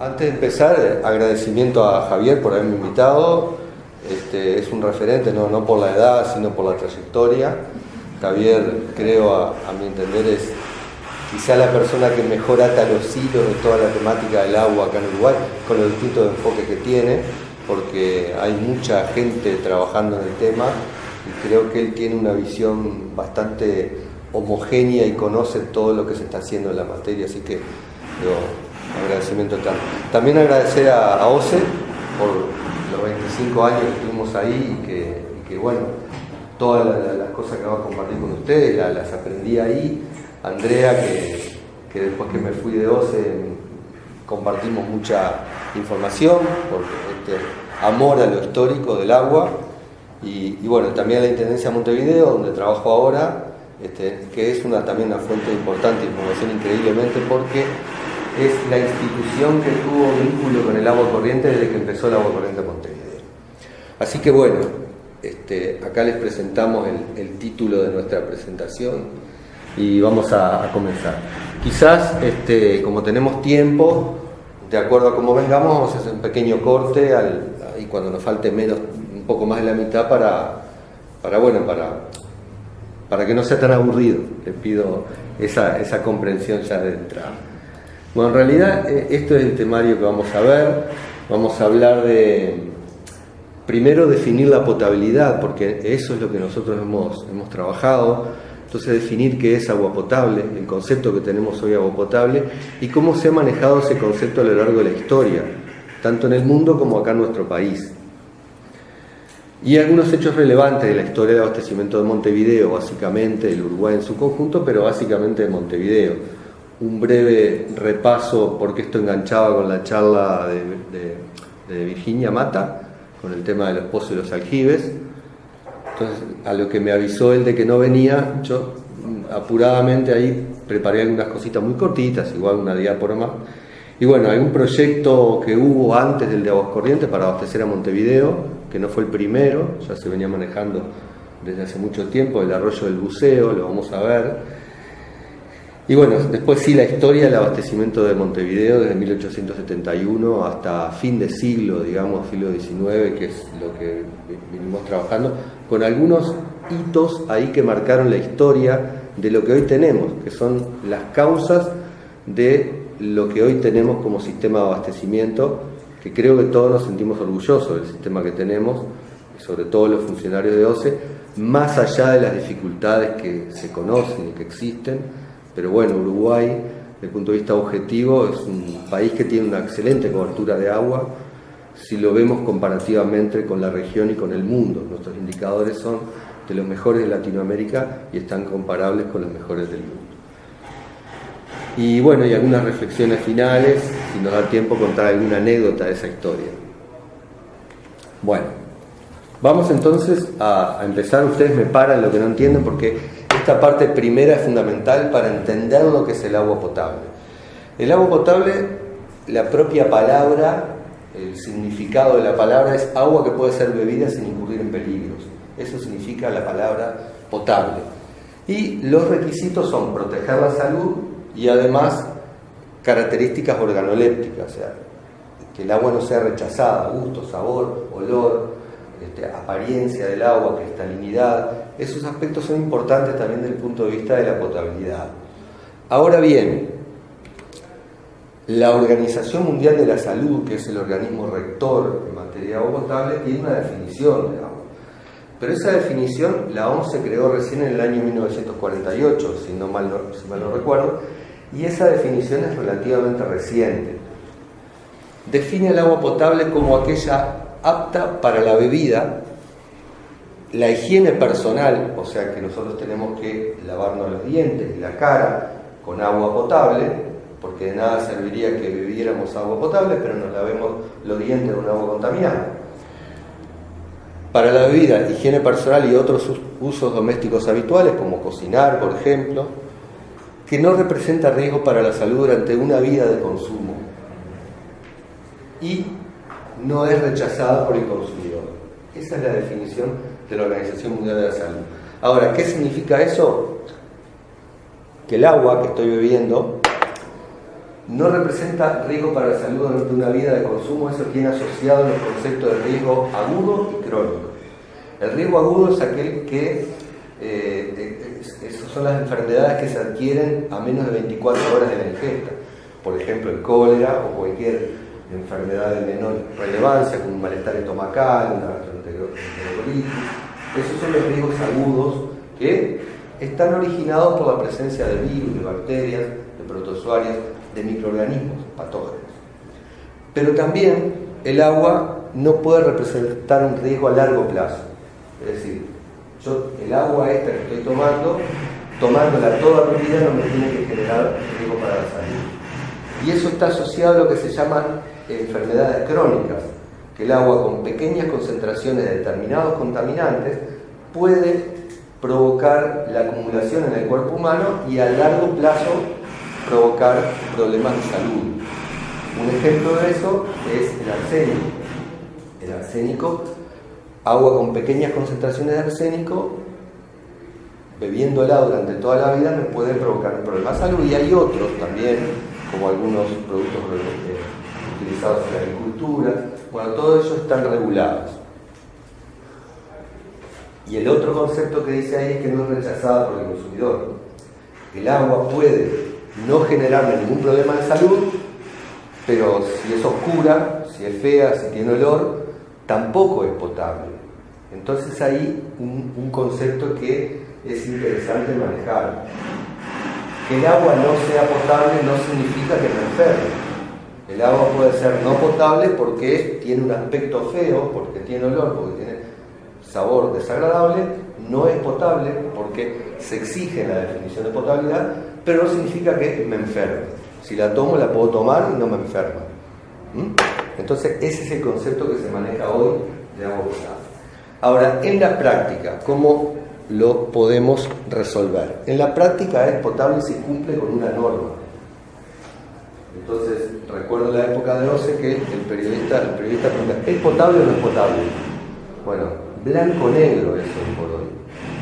Antes de empezar, agradecimiento a Javier por haberme invitado. Es un referente, no por la edad, sino por la trayectoria. Javier, creo, a mi entender, es quizá la persona que mejor ata los hilos de toda la temática del agua acá en Uruguay, con los distintos enfoques que tiene, porque hay mucha gente trabajando en el tema y creo que él tiene una visión bastante homogénea y conoce todo lo que se está haciendo en la materia, así que agradecimiento también agradecer a OCE por los 25 años que estuvimos ahí y que bueno, todas las cosas que vamos a compartir con ustedes las aprendí ahí. Andrea, que después que me fui de OCE compartimos mucha información por este amor a lo histórico del agua y bueno, también a la Intendencia de Montevideo, donde trabajo ahora, que es también una fuente importante de información increíblemente, porque es la institución que tuvo vínculo con el agua corriente desde que empezó el agua corriente de Montevideo. Así que bueno, acá les presentamos el título de nuestra presentación y vamos a comenzar. Quizás, como tenemos tiempo, de acuerdo a cómo vengamos, vamos a hacer un pequeño corte y cuando nos falte un poco más de la mitad para que no sea tan aburrido. Les pido esa comprensión ya de entrada. Bueno, en realidad esto es el temario que vamos a ver. Vamos a hablar primero definir la potabilidad, porque eso es lo que nosotros hemos trabajado. Entonces definir qué es agua potable, el concepto que tenemos hoy de agua potable y cómo se ha manejado ese concepto a lo largo de la historia, tanto en el mundo como acá en nuestro país. Y algunos hechos relevantes de la historia del abastecimiento de Montevideo, básicamente del Uruguay en su conjunto, pero básicamente de Montevideo. Un breve repaso, porque esto enganchaba con la charla de Virginia Mata, con el tema de los pozos y los aljibes. Entonces, a lo que me avisó él de que no venía, yo apuradamente ahí preparé algunas cositas muy cortitas, igual una diápora más. Y bueno, hay un proyecto que hubo antes del de Aguas Corrientes para abastecer a Montevideo, que no fue el primero, ya se venía manejando desde hace mucho tiempo, el arroyo del Buceo, lo vamos a ver. Y bueno, después sí la historia del abastecimiento de Montevideo desde 1871 hasta fin de siglo, digamos, siglo XIX, que es lo que vinimos trabajando, con algunos hitos ahí que marcaron la historia de lo que hoy tenemos, que son las causas de lo que hoy tenemos como sistema de abastecimiento, que creo que todos nos sentimos orgullosos del sistema que tenemos, y sobre todo los funcionarios de OCE, más allá de las dificultades que se conocen y que existen. Pero bueno, Uruguay, desde el punto de vista objetivo, es un país que tiene una excelente cobertura de agua, si lo vemos comparativamente con la región y con el mundo. Nuestros indicadores son de los mejores de Latinoamérica y están comparables con los mejores del mundo. Y bueno, y algunas reflexiones finales, si nos da tiempo contar alguna anécdota de esa historia. Bueno, vamos entonces a empezar. Ustedes me paran lo que no entienden, porque esta parte primera es fundamental para entender lo que es el agua potable. El agua potable, la propia palabra, el significado de la palabra es agua que puede ser bebida sin incurrir en peligros. Eso significa la palabra potable. Y los requisitos son proteger la salud y además características organolépticas, o sea, que el agua no sea rechazada, gusto, sabor, olor, apariencia del agua, cristalinidad. Esos aspectos son importantes también desde el punto de vista de la potabilidad. Ahora bien, la Organización Mundial de la Salud, que es el organismo rector en materia de agua potable, tiene una definición de agua. Pero esa definición la OMS se creó recién en el año 1948, si mal no recuerdo, y esa definición es relativamente reciente. Define el agua potable como aquella apta para la bebida, la higiene personal, o sea que nosotros tenemos que lavarnos los dientes y la cara con agua potable, porque de nada serviría que bebiéramos agua potable, pero nos lavemos los dientes con agua contaminada. Para la bebida, higiene personal y otros usos domésticos habituales, como cocinar, por ejemplo, que no representa riesgo para la salud durante una vida de consumo y no es rechazada por el consumidor. Esa es la definición de la Organización Mundial de la Salud. Ahora, ¿qué significa eso? Que el agua que estoy bebiendo no representa riesgo para la salud durante una vida de consumo. Eso tiene asociado los conceptos de riesgo agudo y crónico. El riesgo agudo es aquel que esas son las enfermedades que se adquieren a menos de 24 horas de la ingesta. Por ejemplo, el cólera o cualquier enfermedad de menor relevancia, como un malestar estomacal, una gastroenteritis. Esos son los riesgos agudos que están originados por la presencia de virus, de bacterias, de protozoarios, de microorganismos patógenos. Pero también el agua no puede representar un riesgo a largo plazo. Es decir, el agua esta que estoy tomándola toda mi vida no me tiene que generar riesgo para la salud. Y eso está asociado a lo que se llaman enfermedades crónicas, que el agua con pequeñas concentraciones de determinados contaminantes puede provocar la acumulación en el cuerpo humano y a largo plazo provocar problemas de salud. Un ejemplo de eso es el arsénico. El arsénico, agua con pequeñas concentraciones de arsénico, bebiéndola durante toda la vida me puede provocar problemas de salud. Y hay otros también, como algunos productos utilizados en la agricultura. Bueno, todo eso están regulados. Y el otro concepto que dice ahí es que no es rechazado por el consumidor. El agua puede no generarme ningún problema de salud, pero si es oscura, si es fea, si tiene olor, tampoco es potable. Entonces hay un concepto que es interesante manejar. Que el agua no sea potable no significa que me enferme. El agua puede ser no potable porque tiene un aspecto feo, porque tiene olor, porque tiene sabor desagradable. No es potable porque se exige la definición de potabilidad, pero no significa que me enferme. Si la tomo, la puedo tomar y no me enferma. Entonces ese es el concepto que se maneja hoy de agua potable. Ahora, en la práctica, ¿cómo lo podemos resolver? En la práctica es potable si cumple con una norma. Entonces, recuerdo la época de OCE que el periodista pregunta, ¿es potable o no es potable? Bueno, blanco-negro eso por hoy.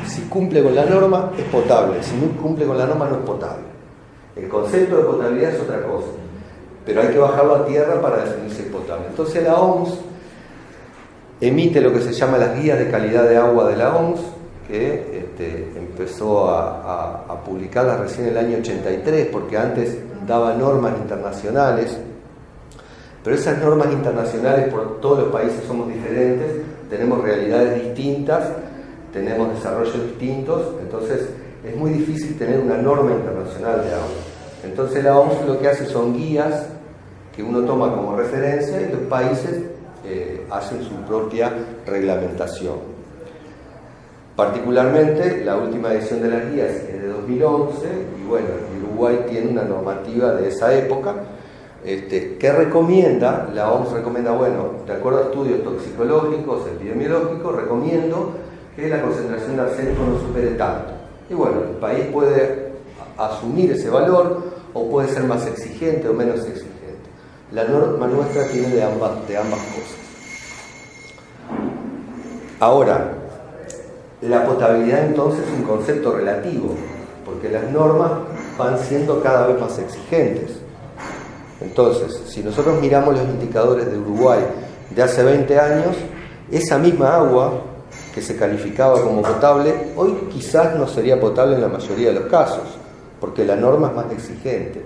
Si cumple con la norma, es potable. Si no cumple con la norma, no es potable. El concepto de potabilidad es otra cosa, pero hay que bajarlo a tierra para definir si es potable. Entonces la OMS emite lo que se llama las guías de calidad de agua de la OMS, que empezó a publicarlas recién en el año 83, porque antes daba normas internacionales, pero esas normas internacionales por todos los países somos diferentes, tenemos realidades distintas, tenemos desarrollos distintos, entonces es muy difícil tener una norma internacional de agua. Entonces la OMS lo que hace son guías que uno toma como referencia y los países hacen su propia reglamentación. Particularmente, la última edición de las guías es de 2011 y bueno, Uruguay tiene una normativa de esa época que recomienda, la OMS recomienda, bueno, de acuerdo a estudios toxicológicos, epidemiológicos, recomiendo que la concentración de arsénico no supere tanto. Y bueno, el país puede asumir ese valor o puede ser más exigente o menos exigente. La norma nuestra tiene de ambas cosas. Ahora, la potabilidad entonces es un concepto relativo, porque las normas van siendo cada vez más exigentes. Entonces, si nosotros miramos los indicadores de Uruguay de hace 20 años, esa misma agua que se calificaba como potable, hoy quizás no sería potable en la mayoría de los casos, porque la norma es más exigente.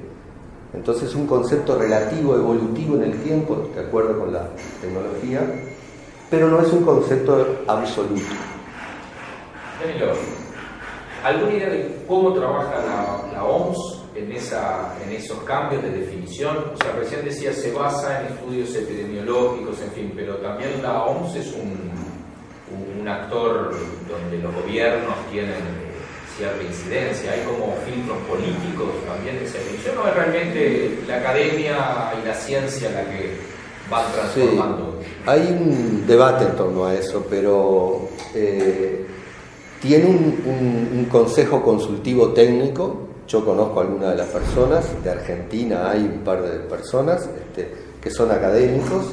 Entonces es un concepto relativo, evolutivo en el tiempo, de acuerdo con la tecnología, pero no es un concepto absoluto. Danilo, ¿alguna idea de cómo trabaja la OMS en esos cambios de definición? O sea, recién decía, se basa en estudios epidemiológicos, en fin, pero también la OMS es un actor donde los gobiernos tienen cierta incidencia, hay como filtros políticos también de esa definición, ¿o es realmente la academia y la ciencia la que van transformando? Sí, hay un debate en torno a eso, pero tiene un consejo consultivo técnico. Yo conozco a algunas de las personas, de Argentina hay un par de personas que son académicos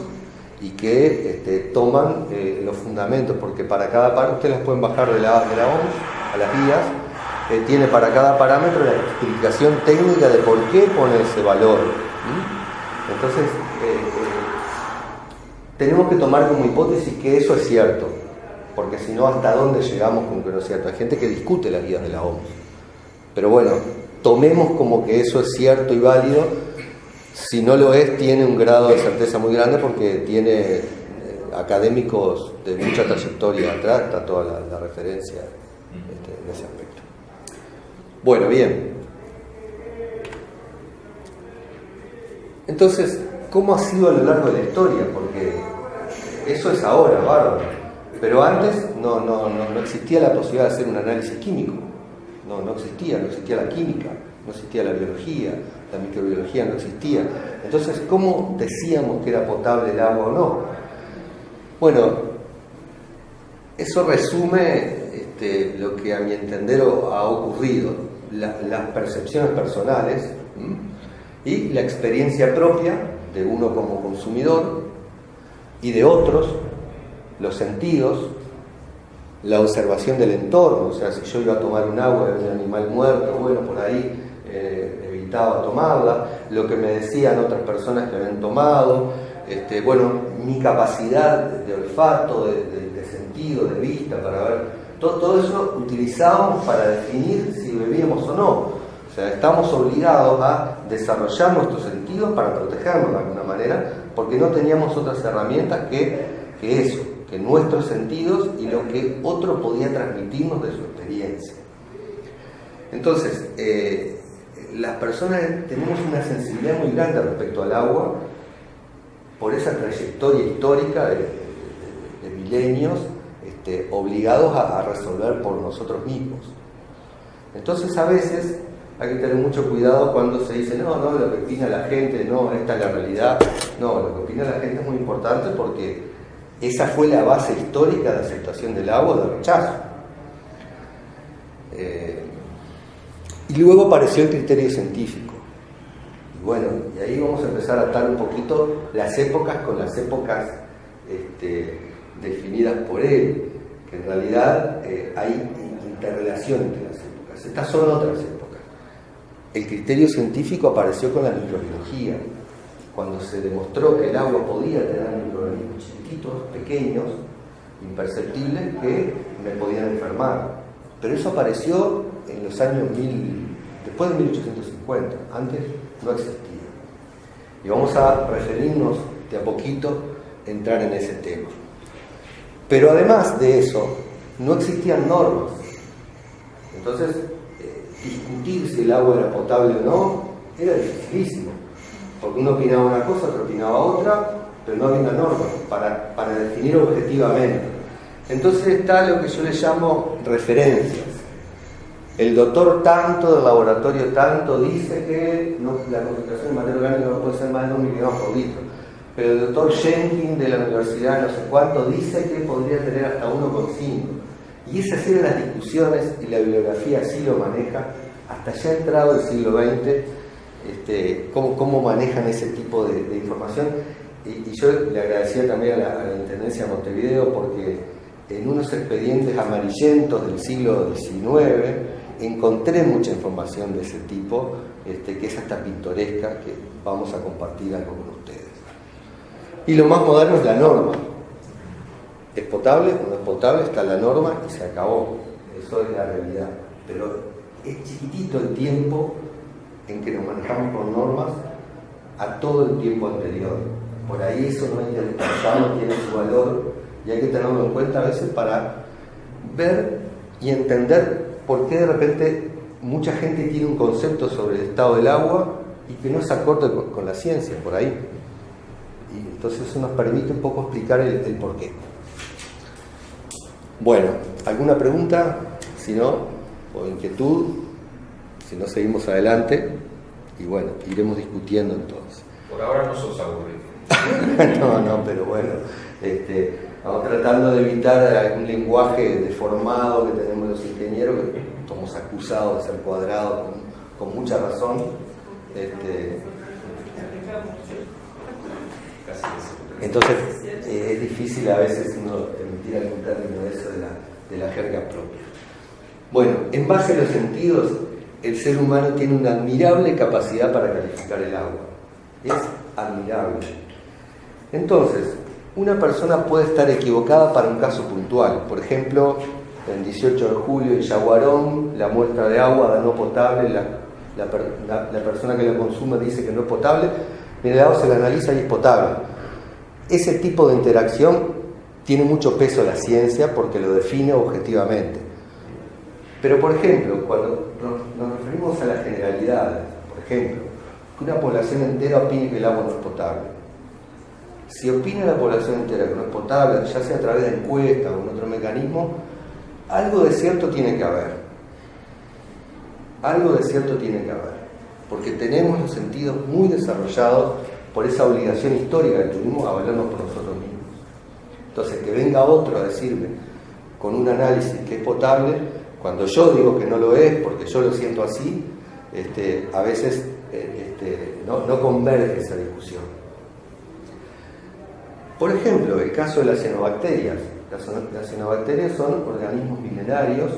y que toman los fundamentos, porque para cada parte ustedes las pueden bajar de la OMS a las guías, tiene para cada parámetro la explicación técnica de por qué pone ese valor. Entonces, tenemos que tomar como hipótesis que eso es cierto, porque si no, ¿hasta dónde llegamos con que no es cierto? Hay gente que discute las guías de la OMS, pero bueno, tomemos como que eso es cierto y válido. Si no lo es, tiene un grado de certeza muy grande porque tiene académicos de mucha trayectoria atrás, está toda la referencia en ese aspecto. Bueno, bien. Entonces, ¿cómo ha sido a lo largo de la historia? Porque eso es ahora, bárbaro. Pero antes no existía la posibilidad de hacer un análisis químico. No existía la química, no existía la biología, la microbiología no existía. Entonces, ¿cómo decíamos que era potable el agua o no? Bueno, eso resume lo que a mi entender ha ocurrido, las percepciones personales y la experiencia propia de uno como consumidor y de otros, los sentidos, la observación del entorno. O sea, si yo iba a tomar un agua de un animal muerto, bueno, por ahí evitaba tomarla, lo que me decían otras personas que habían tomado, bueno, mi capacidad de olfato, de sentido, de vista, para ver, todo eso utilizábamos para definir si bebíamos o no. O sea, estamos obligados a desarrollar nuestros sentidos para protegernos de alguna manera, porque no teníamos otras herramientas que eso, que nuestros sentidos y lo que otro podía transmitirnos de su experiencia. Entonces, las personas tenemos una sensibilidad muy grande respecto al agua por esa trayectoria histórica de milenios, obligados a resolver por nosotros mismos. Entonces, a veces hay que tener mucho cuidado cuando se dice no, lo que opina la gente, no, esta es la realidad. No, lo que opina la gente es muy importante porque esa fue la base histórica de aceptación del agua, de rechazo. Y luego apareció el criterio científico. Y bueno, y ahí vamos a empezar a atar un poquito las épocas con las épocas definidas por él, que en realidad hay interrelación entre las épocas. Estas son otras épocas. El criterio científico apareció con la microbiología, cuando se demostró que el agua podía tener microorganismos chiquititos, pequeños, imperceptibles, que me podían enfermar. Pero eso apareció en los años después de 1850, antes no existía. Y vamos a referirnos de a poquito, entrar en ese tema. Pero además de eso, no existían normas. Entonces, discutir si el agua era potable o no era dificilísimo, porque uno opinaba una cosa, otro opinaba otra, pero no había una norma para definir objetivamente. Entonces está lo que yo le llamo referencias. El doctor tanto del laboratorio tanto dice que la concentración de materia orgánica no puede ser más de 2 miligramos por litro, pero el doctor Jenkins de la universidad no sé cuánto dice que podría tener hasta 1,5. Y esas eran las discusiones, y la bibliografía así lo maneja, hasta ya entrado el siglo XX, cómo manejan ese tipo de información. Y yo le agradecía también a la Intendencia de Montevideo, porque en unos expedientes amarillentos del siglo XIX encontré mucha información de ese tipo, que es hasta pintoresca, que vamos a compartir algo con ustedes. Y lo más moderno es la norma. ¿Es potable o no es potable? Está la norma y se acabó. Eso es la realidad. Pero es chiquitito el tiempo en que nos manejamos con normas a todo el tiempo anterior. Por ahí eso no hay que descansar, no tiene su valor, y hay que tenerlo en cuenta a veces para ver y entender por qué de repente mucha gente tiene un concepto sobre el estado del agua y que no se acorde con la ciencia, por ahí. Y entonces eso nos permite un poco explicar el porqué. Bueno, ¿alguna pregunta? Si no, o inquietud, si no seguimos adelante, y bueno, iremos discutiendo entonces. Por ahora no sos aburrido. No, pero bueno, vamos tratando de evitar algún lenguaje deformado que tenemos los ingenieros, que somos acusados de ser cuadrados con mucha razón. Entonces es difícil a veces uno emitir algún término de eso de la jerga propia. Bueno, en base a los sentidos, el ser humano tiene una admirable capacidad para calificar el agua. Es admirable. Entonces, una persona puede estar equivocada para un caso puntual. Por ejemplo, el 18 de julio en Yaguarón, la muestra de agua da no potable, la persona que la consume dice que no es potable, y el agua se la analiza y es potable. Ese tipo de interacción tiene mucho peso la ciencia porque lo define objetivamente. Pero, por ejemplo, cuando nos referimos a las generalidades, por ejemplo, que una población entera opine que el agua no es potable. Si opina la población entera que no es potable, ya sea a través de encuestas o en otro mecanismo, algo de cierto tiene que haber. Algo de cierto tiene que haber. Porque tenemos los sentidos muy desarrollados por esa obligación histórica que tuvimos a valernos por nosotros mismos. Entonces, que venga otro a decirme con un análisis que es potable, cuando yo digo que no lo es, porque yo lo siento así, a veces no converge esa discusión. Por ejemplo, el caso de las cianobacterias. Las cianobacterias son organismos milenarios.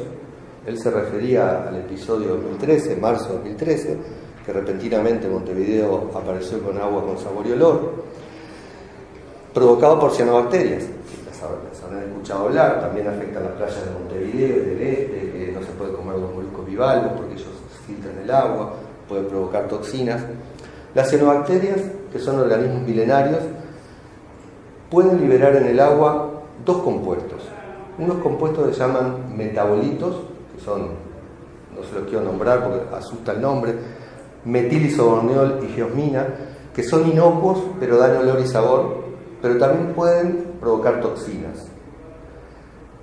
Él se refería al episodio 2013, marzo de 2013, que repentinamente Montevideo apareció con agua con sabor y olor, provocado por cianobacterias. Las habrán escuchado hablar, también afectan las playas de Montevideo y del este, que no se puede comer los moluscos bivalvos porque ellos filtran el agua, pueden provocar toxinas. Las cianobacterias, que son organismos milenarios, pueden liberar en el agua dos compuestos. Unos compuestos que se llaman metabolitos, que son, no se los quiero nombrar porque asusta el nombre, metilisoborneol y geosmina, que son inocuos pero dan olor y sabor, pero también pueden provocar toxinas.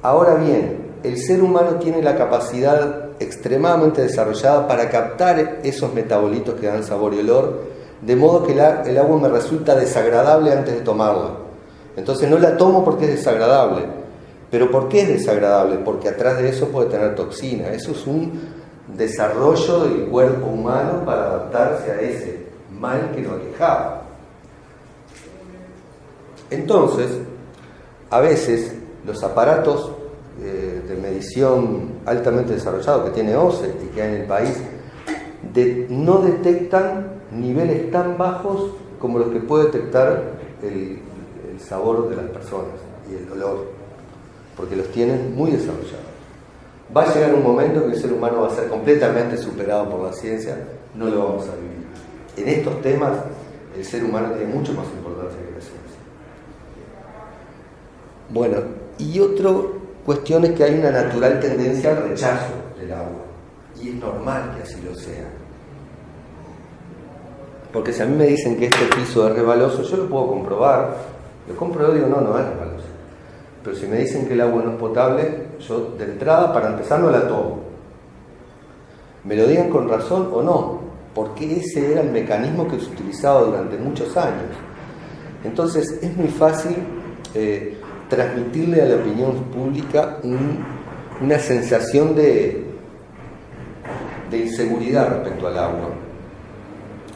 Ahora bien, el ser humano tiene la capacidad extremadamente desarrollada para captar esos metabolitos que dan sabor y olor, de modo que el agua me resulta desagradable antes de tomarla. Entonces no la tomo porque es desagradable. ¿Pero por qué es desagradable? Porque atrás de eso puede tener toxina. Eso es un desarrollo del cuerpo humano para adaptarse a ese mal que lo aquejaba. Entonces, a veces los aparatos de medición altamente desarrollados que tiene OCE y que hay en el país no detectan niveles tan bajos como los que puede detectar el sabor de las personas y el olor, porque los tienen muy desarrollados. Va a llegar un momento que el ser humano va a ser completamente superado por la ciencia, no lo vamos a vivir. En estos temas, el ser humano tiene mucho más importancia que la ciencia. Bueno, y otra cuestión es que hay una natural tendencia al rechazo del agua, y es normal que así lo sea. Porque si a mí me dicen que este piso es resbaloso, yo lo puedo comprobar. Lo compro y digo, no es resbaloso. Pero si me dicen que el agua no es potable, yo de entrada, para empezar, no la tomo. Me lo digan con razón o no, porque ese era el mecanismo que se utilizaba durante muchos años. Entonces, es muy fácil transmitirle a la opinión pública una sensación de inseguridad respecto al agua.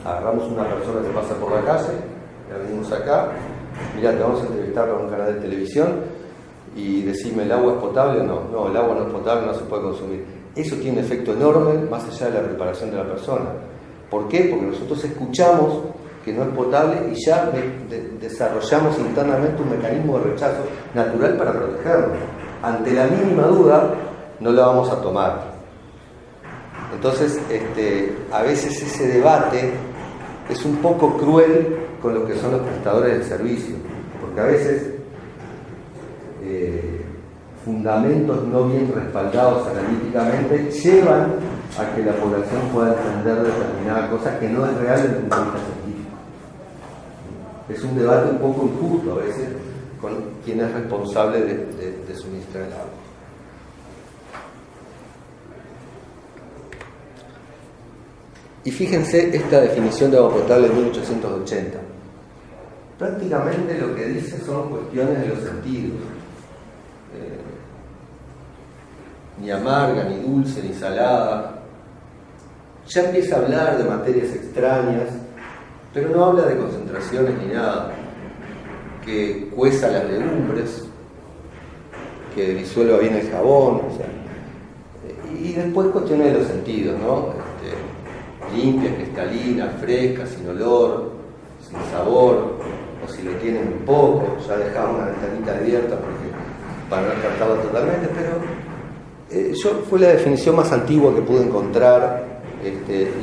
Agarramos una persona que pasa por la calle, la venimos acá, mirá, te vamos a entrevistar a un canal de televisión y decime, ¿el agua es potable o no? No, el agua no es potable, no se puede consumir. Eso tiene un efecto enorme más allá de la preparación de la persona. ¿Por qué? Porque nosotros escuchamos que no es potable y ya desarrollamos internamente un mecanismo de rechazo natural para protegernos. Ante la mínima duda, no la vamos a tomar. Entonces, a veces ese debate es un poco cruel con lo que son los prestadores del servicio, porque a veces fundamentos no bien respaldados analíticamente llevan a que la población pueda entender determinadas cosas que no es real desde un punto de vista científico. Es un debate un poco injusto a veces con quien es responsable de suministrar el agua. Y fíjense esta definición de agua potable de 1880. Prácticamente lo que dice son cuestiones de los sentidos. Ni amarga, ni dulce, ni salada. Ya empieza a hablar de materias extrañas, pero no habla de concentraciones ni nada. Que cueza las legumbres, que disuelva bien el jabón, o sea, Y después cuestiones de los sentidos, ¿no? Limpias, cristalinas, frescas, sin olor, sin sabor, o si le tienen un poco, ya dejaba una ventanita abierta para no descartarlo totalmente, pero fue la definición más antigua que pude encontrar, y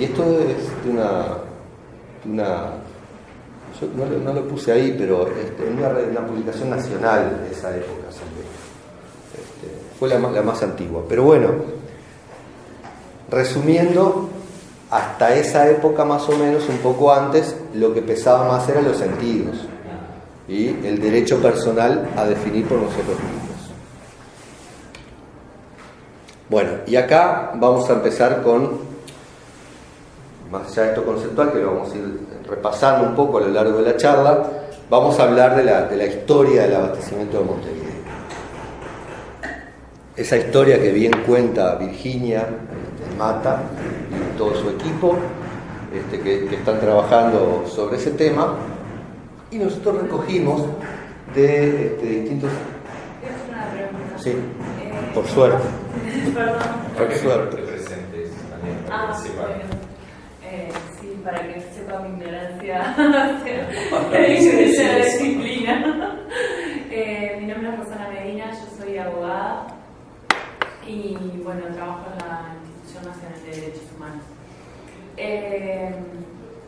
esto es de una yo no lo puse ahí, pero una publicación nacional de esa época, fue la más antigua. Pero bueno, resumiendo, hasta esa época más o menos, un poco antes, lo que pesaba más eran los sentidos y el derecho personal a definir por nosotros mismos. Bueno, y acá vamos a empezar con, más allá de esto conceptual, que lo vamos a ir repasando un poco a lo largo de la charla, vamos a hablar de la historia del abastecimiento de Montevideo. Esa historia que bien cuenta Virginia Mata y todo su equipo, que están trabajando sobre ese tema, y nosotros recogimos de distintos... Es una pregunta. Sí, por suerte. Perdón. Por suerte. Presentes, Sí, para que sepa mi ignorancia de la disciplina. Mi nombre es Rosana Medina, yo soy abogada y bueno, trabajo en la Institución Nacional de Derechos Humanos.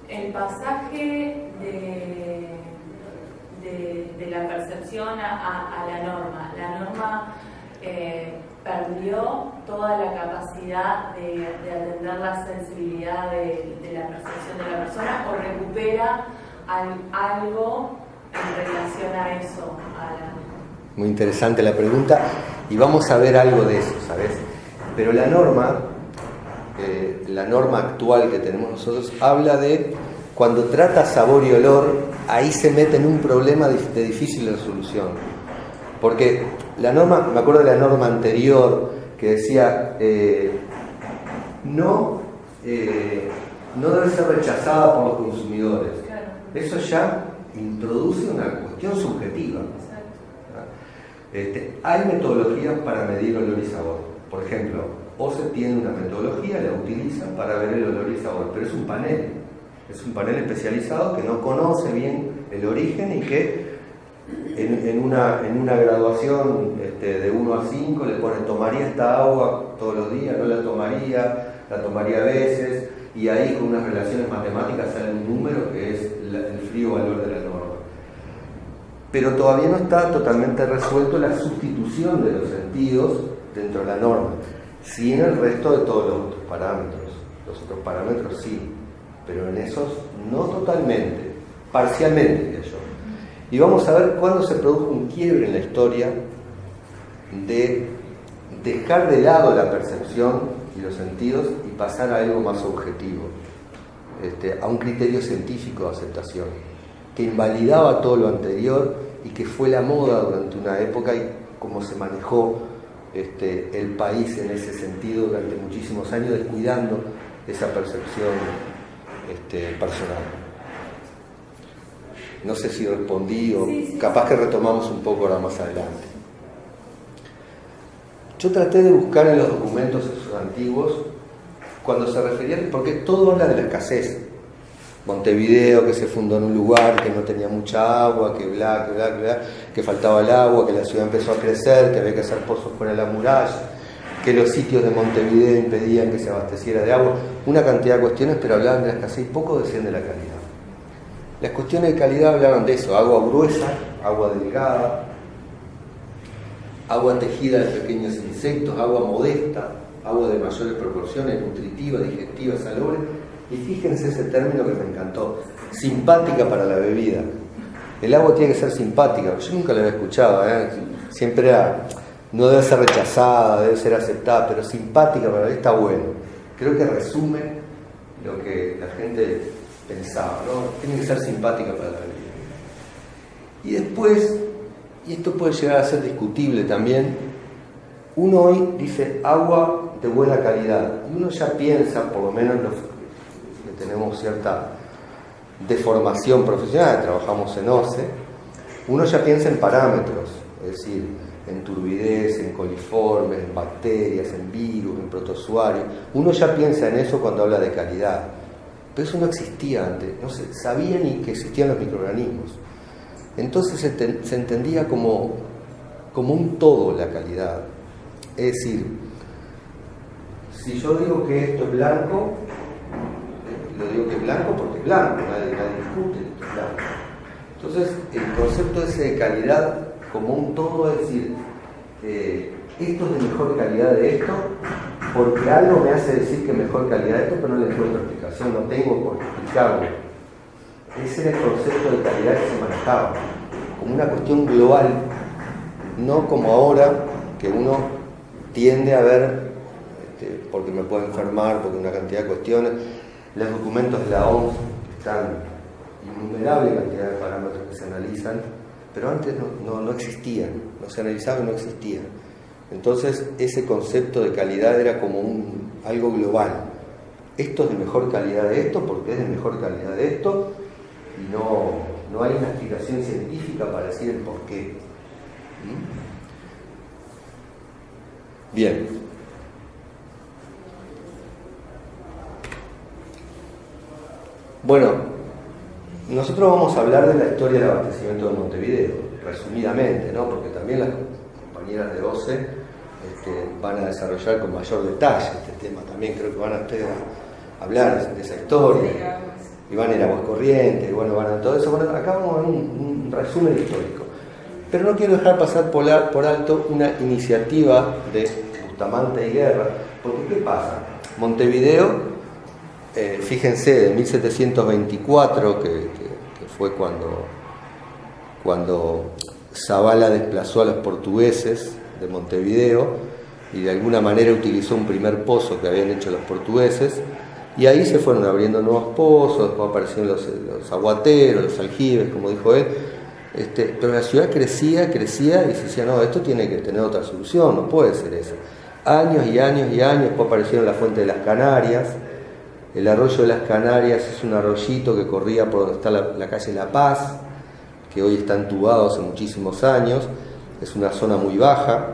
El pasaje de la percepción a la norma. La norma perdió toda la capacidad de atender la sensibilidad de la percepción de la persona, o recupera algo en relación a eso. Muy interesante la pregunta, y vamos a ver algo de eso, ¿sabes? Pero la norma actual que tenemos nosotros habla de cuando trata sabor y olor, ahí se mete en un problema de difícil resolución. Porque la norma, me acuerdo de la norma anterior que decía no debe ser rechazada por los consumidores. Claro. Eso ya introduce una cuestión subjetiva. Hay metodologías para medir olor y sabor. Por ejemplo, OCE tiene una metodología, la utiliza para ver el olor y sabor, pero es un panel especializado que no conoce bien el origen y que en una graduación de 1 a 5 le pone: tomaría esta agua todos los días, no la tomaría a veces, y ahí con unas relaciones matemáticas sale un número que es el frío valor de la norma. Pero todavía no está totalmente resuelto la sustitución de los sentidos dentro de la norma, sí en el resto de todos los otros parámetros. Los otros parámetros sí, pero en esos no totalmente, parcialmente, diría yo. Y vamos a ver cuándo se produjo un quiebre en la historia de dejar de lado la percepción y los sentidos y pasar a algo más objetivo, a un criterio científico de aceptación, que invalidaba todo lo anterior y que fue la moda durante una época, y cómo se manejó el país en ese sentido durante muchísimos años, descuidando esa percepción personal. No sé si respondí o sí. Capaz que retomamos un poco ahora más adelante. Yo traté de buscar en los documentos esos antiguos cuando se referían, porque todo habla de la escasez. Montevideo, que se fundó en un lugar que no tenía mucha agua, que faltaba el agua, que la ciudad empezó a crecer, que había que hacer pozos fuera de la muralla, que los sitios de Montevideo impedían que se abasteciera de agua, una cantidad de cuestiones, pero hablaban de la escasez y poco decían de la calidad. Las cuestiones de calidad hablaban de eso: agua gruesa, agua delgada, agua tejida de pequeños insectos, agua modesta, agua de mayores proporciones, nutritiva, digestiva, salobre. Y fíjense ese término que me encantó: simpática para la bebida. El agua tiene que ser simpática. Yo nunca lo había escuchado, siempre era, no debe ser rechazada, debe ser aceptada, pero simpática para la bebida está bueno. Creo que resume lo que la gente pensaba, ¿no? Tiene que ser simpática para la bebida. Y después, y esto puede llegar a ser discutible también, uno hoy dice agua de buena calidad, y uno ya piensa, por lo menos los que tenemos cierta deformación profesional, trabajamos en OCE, uno ya piensa en parámetros, es decir, en turbidez, en coliformes, en bacterias, en virus, en protozoarios. Uno ya piensa en eso cuando habla de calidad, pero eso no existía antes, no se sabía ni que existían los microorganismos. Entonces se entendía como un todo la calidad. Es decir, si yo digo que esto es blanco, lo digo que es blanco porque es blanco, nadie discute que es blanco. Entonces, el concepto ese de calidad como un todo, es decir, esto es de mejor calidad de esto, porque algo me hace decir que mejor calidad de esto, pero no le encuentro explicación, no tengo por qué explicarlo. Ese era el concepto de calidad que se manejaba, como una cuestión global, no como ahora, que uno tiende a ver, porque me puedo enfermar, porque una cantidad de cuestiones. Los documentos de la OMS están innumerable cantidad de parámetros que se analizan, pero antes no existían, no se analizaban y no existían. Entonces ese concepto de calidad era como algo global. Esto es de mejor calidad de esto porque es de mejor calidad de esto, y no hay una explicación científica para decir el por qué. Bien. Bueno, nosotros vamos a hablar de la historia del abastecimiento de Montevideo, resumidamente, ¿no? Porque también las compañeras de OCE van a desarrollar con mayor detalle este tema. También creo que van a hablar de esa historia, y van a ir a Aguascorrientes, y bueno, van a todo eso. Bueno, acá vamos a ver un resumen histórico. Pero no quiero dejar pasar por alto una iniciativa de Bustamante y Guerra, porque ¿qué pasa? Montevideo, fíjense, de 1724, que fue cuando Zabala desplazó a los portugueses de Montevideo y de alguna manera utilizó un primer pozo que habían hecho los portugueses, y ahí se fueron abriendo nuevos pozos, después aparecieron los aguateros, los aljibes, como dijo él, pero la ciudad crecía y se decía, no, esto tiene que tener otra solución, no puede ser eso. Años y años y años, después aparecieron la fuente de las Canarias. El arroyo de las Canarias es un arroyito que corría por donde está la calle La Paz, que hoy está entubado hace muchísimos años. Es una zona muy baja,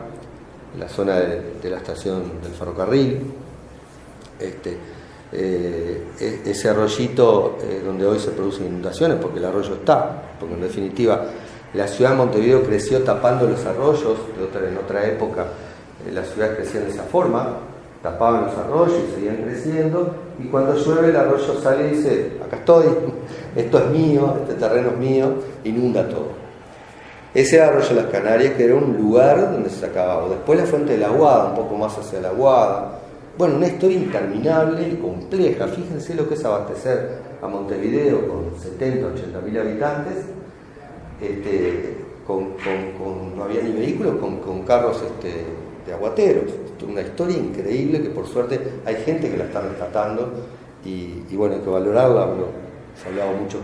la zona de la estación del ferrocarril. Ese arroyito donde hoy se producen inundaciones, porque el arroyo está, porque en definitiva la ciudad de Montevideo creció tapando los arroyos. En otra época las ciudades crecían de esa forma, tapaban los arroyos y seguían creciendo, y cuando llueve el arroyo sale y dice, acá estoy, esto es mío, este terreno es mío, inunda todo. Ese era el arroyo de las Canarias, que era un lugar donde se sacaba agua. Después la fuente de la Aguada, un poco más hacia la Aguada. Bueno, una historia interminable y compleja. Fíjense lo que es abastecer a Montevideo con 70, 80 mil habitantes, no había ni vehículos, con carros de aguateros. Una historia increíble que por suerte hay gente que la está rescatando y bueno, hay que valorarla. Se ha hablado mucho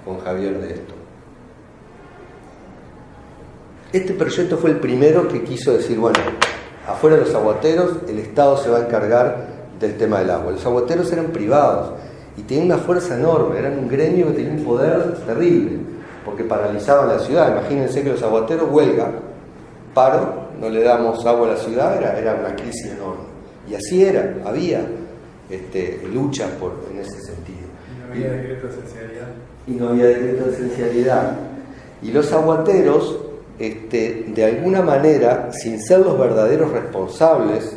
con Javier de esto. Este proyecto fue el primero que quiso decir, bueno, afuera de los aguateros el Estado se va a encargar del tema del agua. Los aguateros eran privados y tenían una fuerza enorme, eran un gremio que tenía un poder terrible, porque paralizaban la ciudad. Imagínense que los aguateros huelga, paro, no le damos agua a la ciudad, era una crisis enorme. Y así era, había luchas en ese sentido. Y no había decreto de esencialidad. Y no había decreto de esencialidad. Y los aguateros, de alguna manera, sin ser los verdaderos responsables,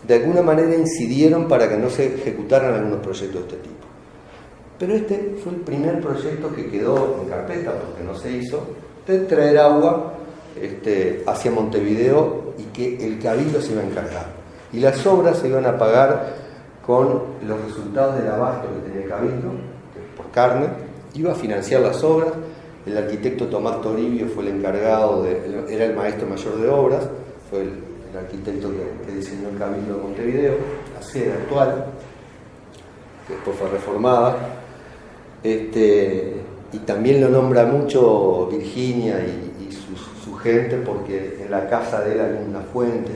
de alguna manera incidieron para que no se ejecutaran algunos proyectos de este tipo. Pero este fue el primer proyecto que quedó en carpeta, porque no se hizo, de traer agua hacia Montevideo, y que el Cabildo se iba a encargar. Y las obras se iban a pagar con los resultados del abasto que tenía el Cabildo, por carne, iba a financiar las obras. El arquitecto Tomás Toribio fue el encargado, era el maestro mayor de obras, fue el arquitecto que diseñó el Cabildo de Montevideo, la sede actual, que después fue reformada. Y también lo nombra mucho Virginia y su gente, porque en la casa de él hay una fuente,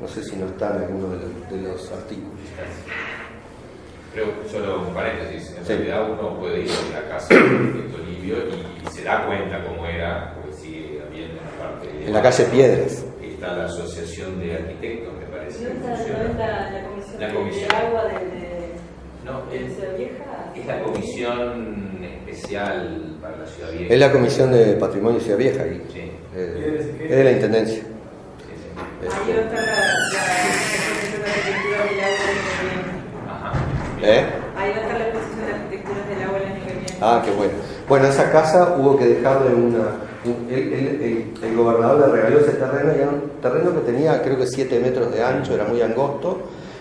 no sé si no está en alguno de los artículos. Pero solo un paréntesis, en realidad uno puede ir a la casa del arquitecto Livio y se da cuenta cómo era, porque sigue habiendo una parte de en la calle Piedras. Está la Asociación de Arquitectos, me parece. ¿No que está funciona. la comisión de agua No, de Ciudad Vieja? es la comisión especial para la Ciudad Vieja. Es la Comisión de Patrimonio Ciudad Vieja aquí. Sí. Es de la Intendencia. Ahí va a estar la exposición de arquitectura del agua el año que viene. Ajá. Ahí va a estar la exposición de arquitecturas del agua el año que viene. Ah, qué bueno. Bueno, esa casa hubo que dejarle el gobernador le regaló ese terreno, y era un terreno que tenía creo que 7 metros de ancho, era muy angosto,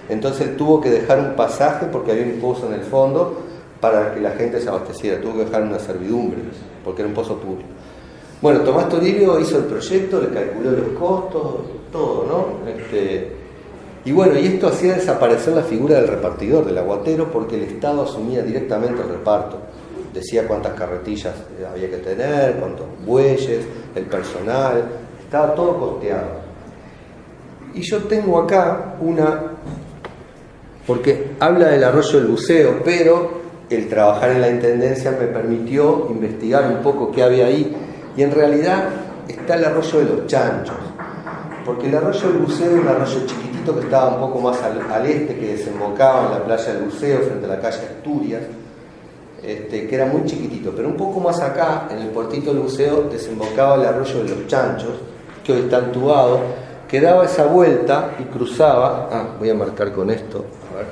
entonces él tuvo que dejar un pasaje porque había un pozo en el fondo para que la gente se abasteciera, tuvo que dejar una servidumbre porque era un pozo público. Bueno, Tomás Toribio hizo el proyecto, le calculó los costos, todo, ¿no? Y bueno, y esto hacía desaparecer la figura del repartidor, del aguatero, porque el Estado asumía directamente el reparto. Decía cuántas carretillas había que tener, cuántos bueyes, el personal, estaba todo costeado. Y yo tengo acá porque habla del arroyo del Buceo, pero el trabajar en la Intendencia me permitió investigar un poco qué había ahí, y en realidad está el arroyo de los Chanchos, porque el arroyo del Buceo es un arroyo chiquitito que estaba un poco más al este, que desembocaba en la playa del Buceo, frente a la calle Asturias, que era muy chiquitito, pero un poco más acá, en el puertito del Buceo, desembocaba el arroyo de los Chanchos, que hoy está entubado, que daba esa vuelta y cruzaba, voy a marcar con esto, a ver,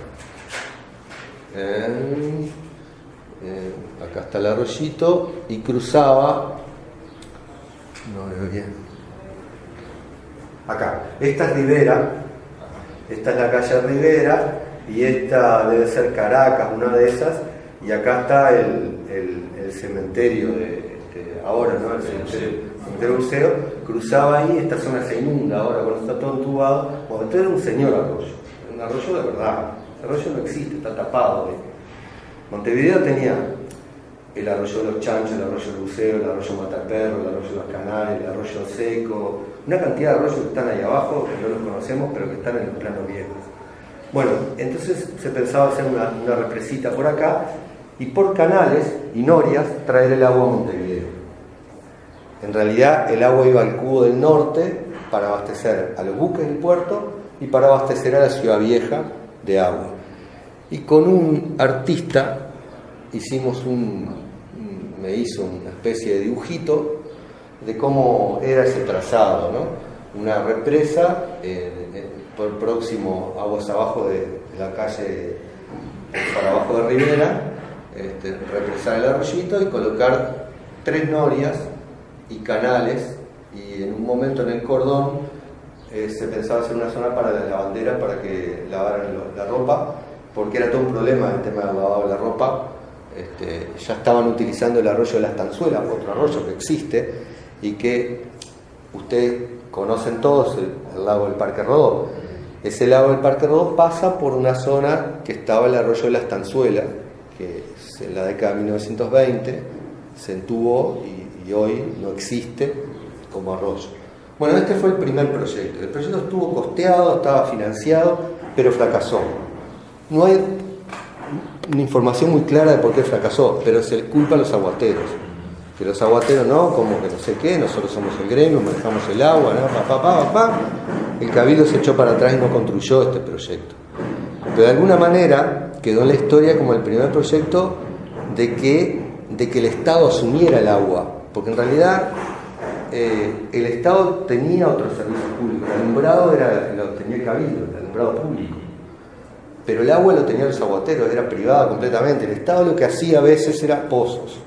acá está el arroyito, y cruzaba, no veo bien, acá, esta es Rivera, esta es la calle Rivera, y esta debe ser Caracas, una de esas, y acá está el cementerio ahora, ¿no? El cementerio Buceo, cruzaba ahí, esta zona se inunda ahora cuando está todo entubado. Bueno, esto era un señor arroyo, un arroyo de verdad. El arroyo no existe, está tapado. Montevideo tenía el arroyo de los Chanchos, el arroyo del Buceo, el arroyo Mataperro, el arroyo de los Canales, el arroyo Seco, una cantidad de arroyos que están ahí abajo, que no los conocemos, pero que están en los planos viejos. Bueno, entonces se pensaba hacer una represita por acá, y por canales y norias traer el agua a Montevideo. En realidad el agua iba al cubo del norte para abastecer a los buques del puerto y para abastecer a la Ciudad Vieja de agua. Y con un artista me hizo una especie de dibujito de cómo era ese trazado, ¿no? Una represa por próximo aguas abajo de la calle, para abajo de Rivera, represar el arroyito y colocar 3 norias y canales, y en un momento en el cordón se pensaba hacer una zona para las lavanderas para que lavaran la ropa, porque era todo un problema el tema del lavado de la ropa. Ya estaban utilizando el arroyo de las Tanzuelas, otro arroyo que existe y que ustedes conocen todos, el lago del Parque Rodó. Ese lago del Parque Rodó pasa por una zona que estaba el arroyo de las Tanzuelas, que en la década de 1920 se entubó y hoy no existe como arroyo. Bueno, este fue el primer proyecto. El proyecto estuvo costeado, estaba financiado, pero fracasó. No hay una información muy clara de por qué fracasó, pero se le culpa a los aguateros. Que los aguateros no, como que no sé qué, nosotros somos el gremio, manejamos el agua, ¿no? El Cabildo se echó para atrás y no construyó este proyecto. Pero de alguna manera quedó en la historia como el primer proyecto de que el Estado asumiera el agua, porque en realidad el Estado tenía otros servicios públicos. El alumbrado lo tenía el Cabildo, el alumbrado público, pero el agua lo tenían los aguateros, era privada completamente. El Estado lo que hacía a veces era pozos,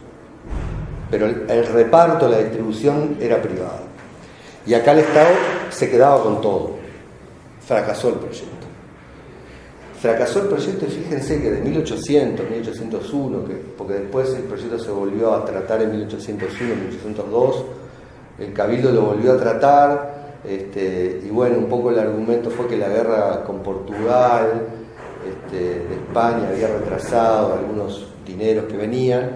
pero el reparto, la distribución era privada, y acá el Estado se quedaba con todo. Fracasó el proyecto. Y fíjense que de 1800, 1801, porque después el proyecto se volvió a tratar en 1801, 1802, el Cabildo lo volvió a tratar, y bueno, un poco el argumento fue que la guerra con Portugal, de España, había retrasado algunos dineros que venían,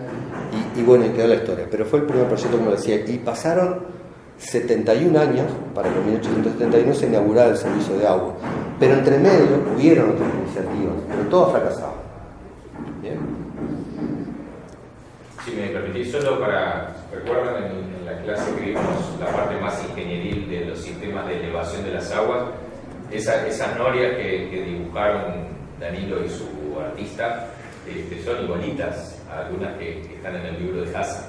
y bueno, y quedó la historia. Pero fue el primer proyecto, como decía, y pasaron 71 años para que en 1871 se inaugurara el servicio de agua. Pero entre medio hubieron otras iniciativas, pero todas fracasaban. ¿Bien? Si me permitís, solo para, ¿recuerdan en la clase que vimos la parte más ingenieril de los sistemas de elevación de las aguas? Esas norias que dibujaron Danilo y su artista son igualitas a algunas que están en el libro de Hassan,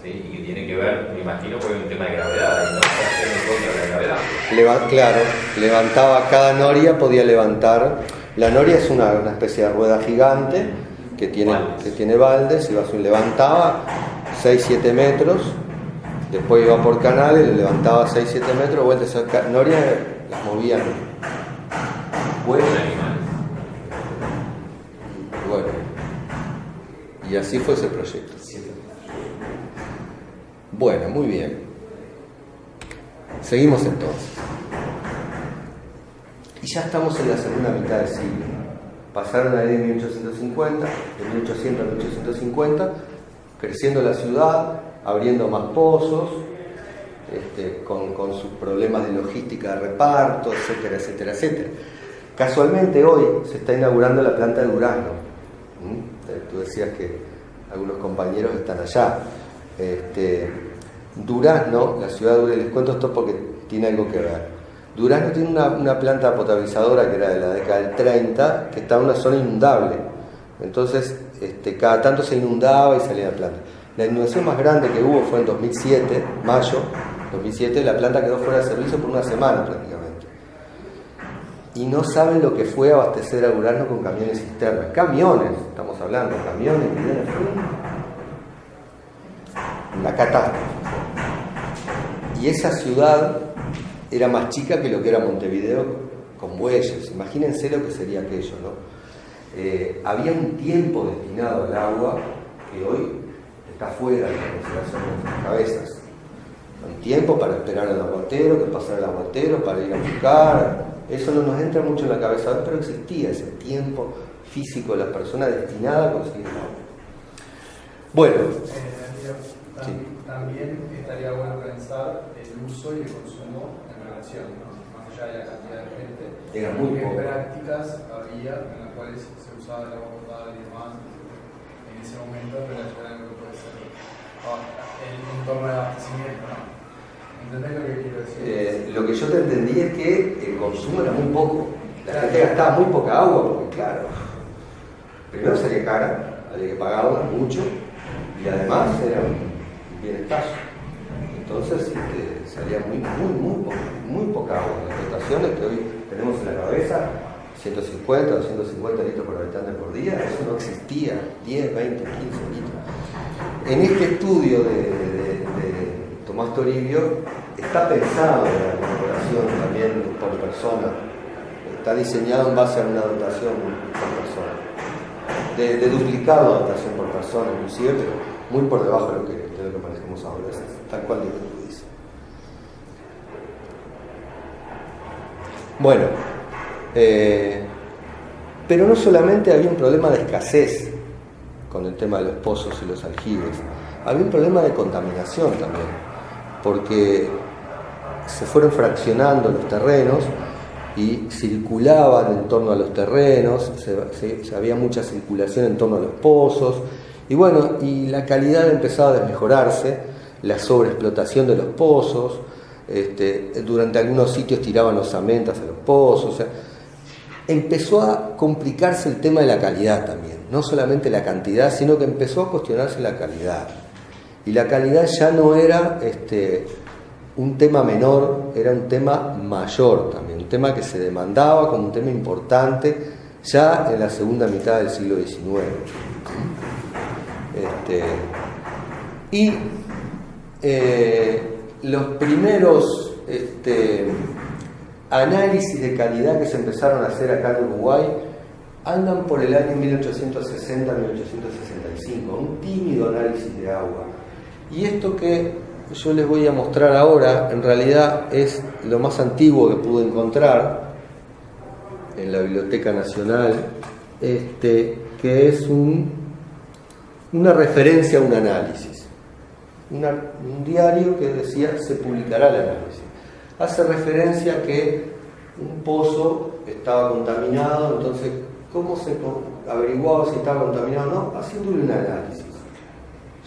¿sí? Y que tienen que ver, me imagino, con un tema de gravedad, y no se hace en contra de la gravedad. Claro, levantaba cada noria, podía levantar. La noria es una especie de rueda gigante que tiene baldes, levantaba 6-7 metros, después iba por canales, le levantaba 6-7 metros, vueltas a noria, las movían. Bueno, y así fue ese proyecto. Bueno, muy bien. Seguimos entonces. Y ya estamos en la segunda mitad del siglo. Pasaron ahí de 1850, de 1800 a 1850, creciendo la ciudad, abriendo más pozos, con sus problemas de logística de reparto, etcétera, etcétera, etcétera. Casualmente hoy se está inaugurando la planta de Durazno. Tú decías que algunos compañeros están allá. Durazno, la ciudad de Durazno, les cuento esto porque tiene algo que ver. Durazno tiene una planta potabilizadora que era de la década del 30, que estaba en una zona inundable. Entonces, cada tanto se inundaba y salía la planta. La inundación más grande que hubo fue en 2007, mayo 2007, la planta quedó fuera de servicio por una semana prácticamente. Y no saben lo que fue abastecer a Durazno con camiones cisternas. Camiones, estamos hablando, camiones, millones. La catástrofe. Y esa ciudad era más chica que lo que era Montevideo con bueyes. Imagínense lo que sería aquello, ¿no? Había un tiempo destinado al agua que hoy está fuera de la consideración de nuestras cabezas. Un tiempo para esperar al aguatero, que pasara el aguatero, para ir a buscar. Eso no nos entra mucho en la cabeza, pero existía ese tiempo físico de la persona destinada a conseguir el agua. Bueno. También estaría bueno pensar el uso y el consumo en relación, ¿no? Más allá de la cantidad de gente. Era muy ¿Qué poco. prácticas había en las cuales se usaba el agua potable y demás en ese momento en relación a lo que puede ser el entorno de abastecimiento, ¿no? ¿Entendés lo que quiero decir? Lo que yo te entendí es que el consumo era muy poco. La gente gastaba muy poca agua porque, claro, primero salía cara, había que pagarla mucho y además era bien escaso. Entonces salía muy poca agua. Las dotaciones que hoy tenemos en la cabeza, 150 o 250 litros por habitante por día, eso no existía, 10, 20, 15 litros. En este estudio de Tomás Toribio está pensado la dotación también por persona, está diseñado en base a una dotación por persona, de duplicar la dotación por persona inclusive, pero muy por debajo de lo que manejamos ahora, tal cual de lo que tú dices. Bueno, pero no solamente había un problema de escasez con el tema de los pozos y los aljibes, había un problema de contaminación también, porque se fueron fraccionando los terrenos y circulaban en torno a los terrenos, había mucha circulación en torno a los pozos, y bueno, y la calidad empezaba a desmejorarse, la sobreexplotación de los pozos, durante algunos sitios tiraban osamentas a los pozos, o sea, empezó a complicarse el tema de la calidad también, no solamente la cantidad, sino que empezó a cuestionarse la calidad. Y la calidad ya no era un tema menor, era un tema mayor también, un tema que se demandaba como un tema importante ya en la segunda mitad del siglo XIX. Y los primeros análisis de calidad que se empezaron a hacer acá en Uruguay andan por el año 1860-1865, un tímido análisis de agua. Y esto que yo les voy a mostrar ahora, en realidad es lo más antiguo que pude encontrar en la Biblioteca Nacional, que es una referencia a un análisis. Un diario que decía, se publicará el análisis. Hace referencia a que un pozo estaba contaminado, entonces, ¿cómo se averiguaba si estaba contaminado o no? Haciéndole un análisis.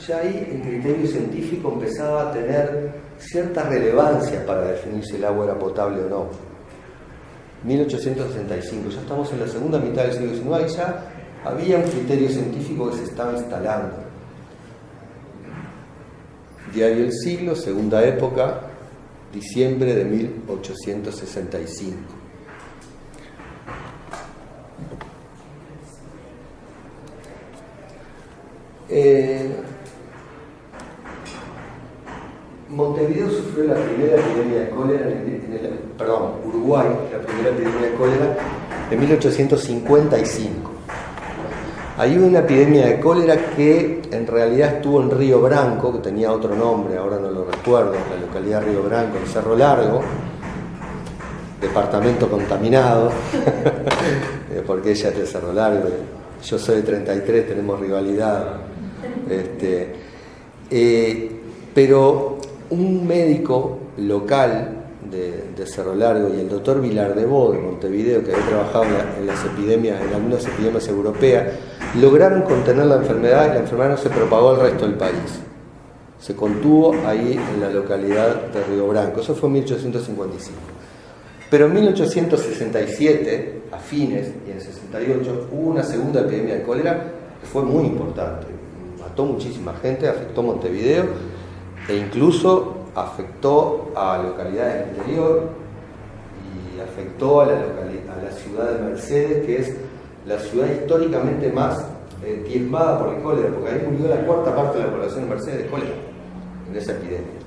ya ahí el criterio científico empezaba a tener cierta relevancia para definir si el agua era potable o no. 1865, ya estamos en la segunda mitad del siglo XIX y ya había un criterio científico que se estaba instalando. Diario El Siglo, segunda época, diciembre de 1865. Montevideo sufrió la primera epidemia de cólera Uruguay, la primera epidemia de cólera en 1855. Hay una epidemia de cólera que en realidad estuvo en Río Branco, que tenía otro nombre, ahora no lo recuerdo, la localidad de Río Branco, en Cerro Largo, departamento contaminado, porque ella es de Cerro Largo, yo soy de 33, tenemos rivalidad. Pero un médico local de Cerro Largo y el doctor Vilardebó de Montevideo, que había trabajado en las epidemias, en algunas epidemias europeas, lograron contener la enfermedad y la enfermedad no se propagó al resto del país. Se contuvo ahí en la localidad de Río Branco. Eso fue en 1855. Pero en 1867, a fines, y en 68, hubo una segunda epidemia de cólera que fue muy importante. Mató muchísima gente, afectó Montevideo e incluso afectó a localidades del interior y afectó a la ciudad de Mercedes, que es la ciudad históricamente más diezmada por el cólera, porque ahí murió la cuarta parte de la población de Mercedes de cólera en esa epidemia.